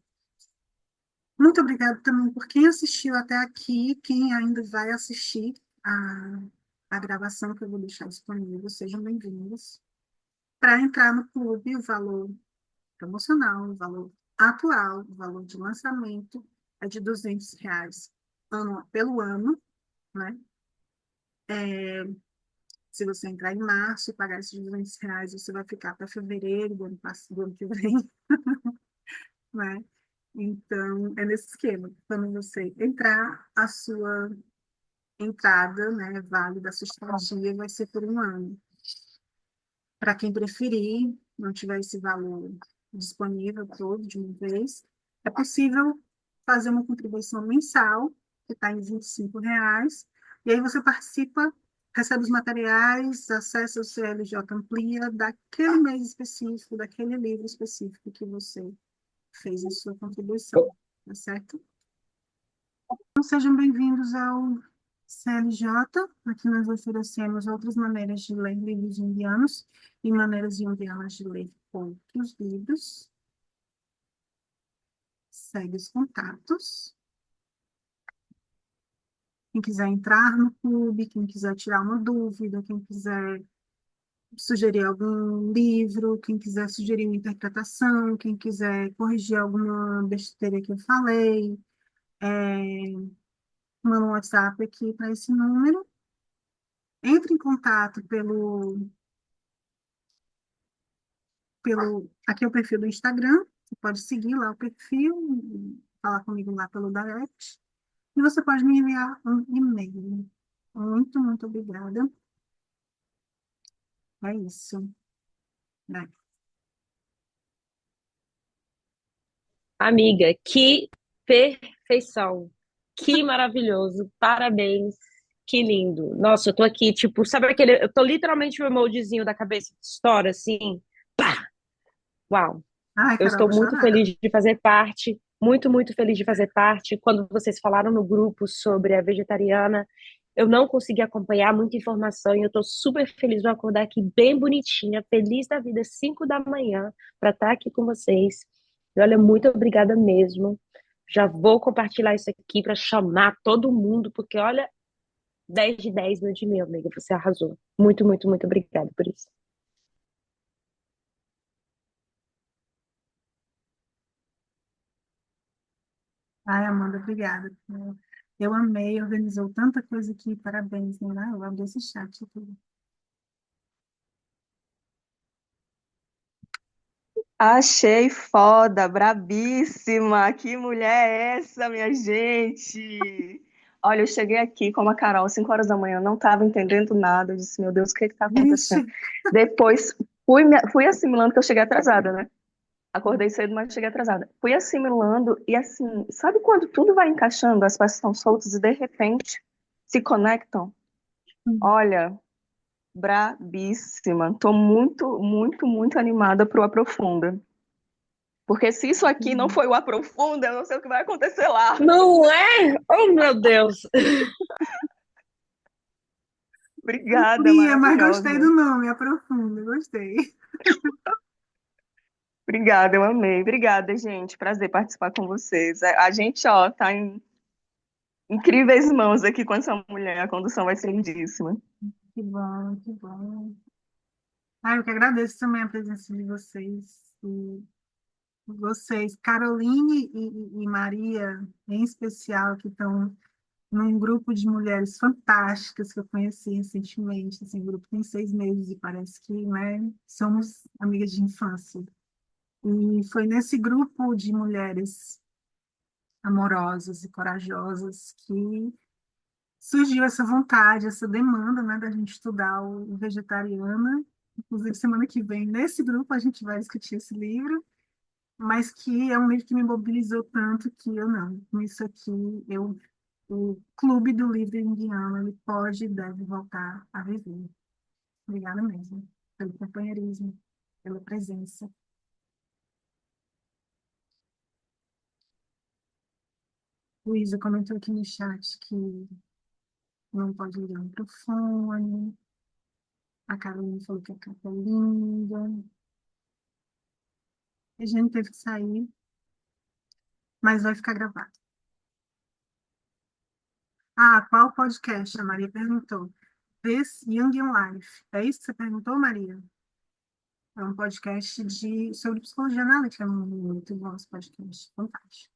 Muito obrigada também por quem assistiu até aqui, quem ainda vai assistir a gravação que eu vou deixar disponível, sejam bem-vindos. Para entrar no clube, o valor promocional, o valor atual, o valor de lançamento é de R$ 200 pelo ano, né? Se você entrar em março e pagar esses R$ 200, você vai ficar para fevereiro do ano que vem, né? Então, é nesse esquema. Quando você entrar, a sua entrada, né, válida, a sua estadia vai ser por um ano. Para quem preferir, não tiver esse valor disponível todo de uma vez, é possível fazer uma contribuição mensal, que está em R$ 25, e aí você participa, recebe os materiais, acessa o CLJ Amplia daquele mês específico, daquele livro específico que você fez a sua contribuição, tá certo? Então, sejam bem-vindos ao CLJ. Aqui nós oferecemos outras maneiras de ler livros indianos e maneiras indianas de ler outros livros. Segue os contatos. Quem quiser entrar no clube, quem quiser tirar uma dúvida, quem quiser sugerir algum livro, quem quiser sugerir uma interpretação, quem quiser corrigir alguma besteira que eu falei, manda um WhatsApp aqui para esse número. Entre em contato aqui é o perfil do Instagram, você pode seguir lá o perfil, falar comigo lá pelo direct, e você pode me enviar um e-mail. Muito, muito obrigada. É isso, né? Amiga, que perfeição. Que maravilhoso. Parabéns. Que lindo. Nossa, eu tô aqui, tipo, sabe aquele. Eu tô literalmente o emojizinho da cabeça que estoura assim. Pá! Uau. Ai, Eu Carol, estou vou muito chorar. feliz de fazer parte, muito, muito feliz de fazer parte. Quando vocês falaram no grupo sobre a vegetariana, eu não consegui acompanhar muita informação e eu estou super feliz de acordar aqui bem bonitinha, feliz da vida, 5 da manhã, para estar aqui com vocês. E olha, muito obrigada mesmo. Já vou compartilhar isso aqui para chamar todo mundo, porque olha, 10 de 10, meu de mil, amiga. Você arrasou. Muito, muito, muito obrigada por isso. Ai, Amanda, obrigada. Eu amei, organizou tanta coisa aqui, parabéns, né? Eu abri esse chat aqui. Achei foda, brabíssima. Que mulher é essa, minha gente? Olha, eu cheguei aqui como a Carol, 5 horas da manhã, não estava entendendo nada. Eu disse, meu Deus, o que está Vixe, acontecendo? Depois fui assimilando que eu cheguei atrasada, né? Acordei cedo, mas cheguei atrasada. Fui assimilando e assim, sabe quando tudo vai encaixando, as peças estão soltas e de repente se conectam? Olha, brabíssima. Tô muito, muito, muito animada pro Aprofunda. Porque se isso aqui não foi o Aprofunda, eu não sei o que vai acontecer lá. Não é? Oh, meu Deus. não Obrigada, fria, mas gostei maravilhosa. do nome, aprofunda, gostei. Obrigada, eu amei. Obrigada, gente. Prazer participar com vocês. A gente, ó, tá em incríveis mãos aqui com essa mulher. A condução vai ser lindíssima. Que bom, que bom. Ah, eu que agradeço também a presença de vocês. E vocês, Caroline e Maria, em especial, que estão num grupo de mulheres fantásticas que eu conheci recentemente. Esse grupo tem 6 meses e parece que, né, somos amigas de infância. E foi nesse grupo de mulheres amorosas e corajosas que surgiu essa vontade, essa demanda, né, da gente estudar o Vegetariana. Inclusive, semana que vem, nesse grupo, a gente vai discutir esse livro, mas que é um livro que me mobilizou tanto que eu não, com isso aqui, o Clube do Livro Indiano, ele pode e deve voltar a viver. Obrigada mesmo, pelo companheirismo, pela presença. Luísa comentou aqui no chat que não pode ligar o microfone. A Carolina falou que a capa é linda. A gente teve que sair, mas vai ficar gravado. Ah, qual podcast? A Maria perguntou. This Young in Life. É isso que você perguntou, Maria? É um podcast sobre psicologia analítica. É muito bom esse podcast. Fantástico.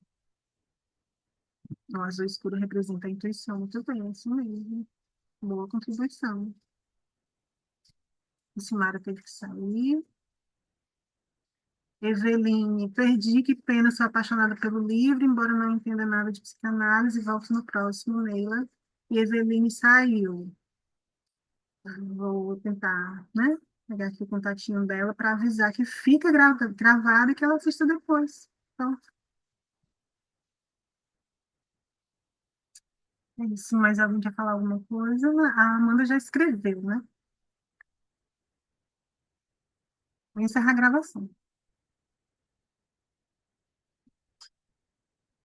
O azul escuro representa a intuição. Muito bem, é isso mesmo. Boa contribuição. A Simara teve que sair. Eveline, perdi, que pena, sou apaixonada pelo livro, embora não entenda nada de psicanálise, volto no próximo, Neila. E Eveline saiu. Vou tentar, né, pegar aqui o contatinho dela para avisar que fica gravado e que ela assista depois. Então, é isso. Mais alguém quer falar alguma coisa? A Amanda já escreveu, né? Vou encerrar a gravação.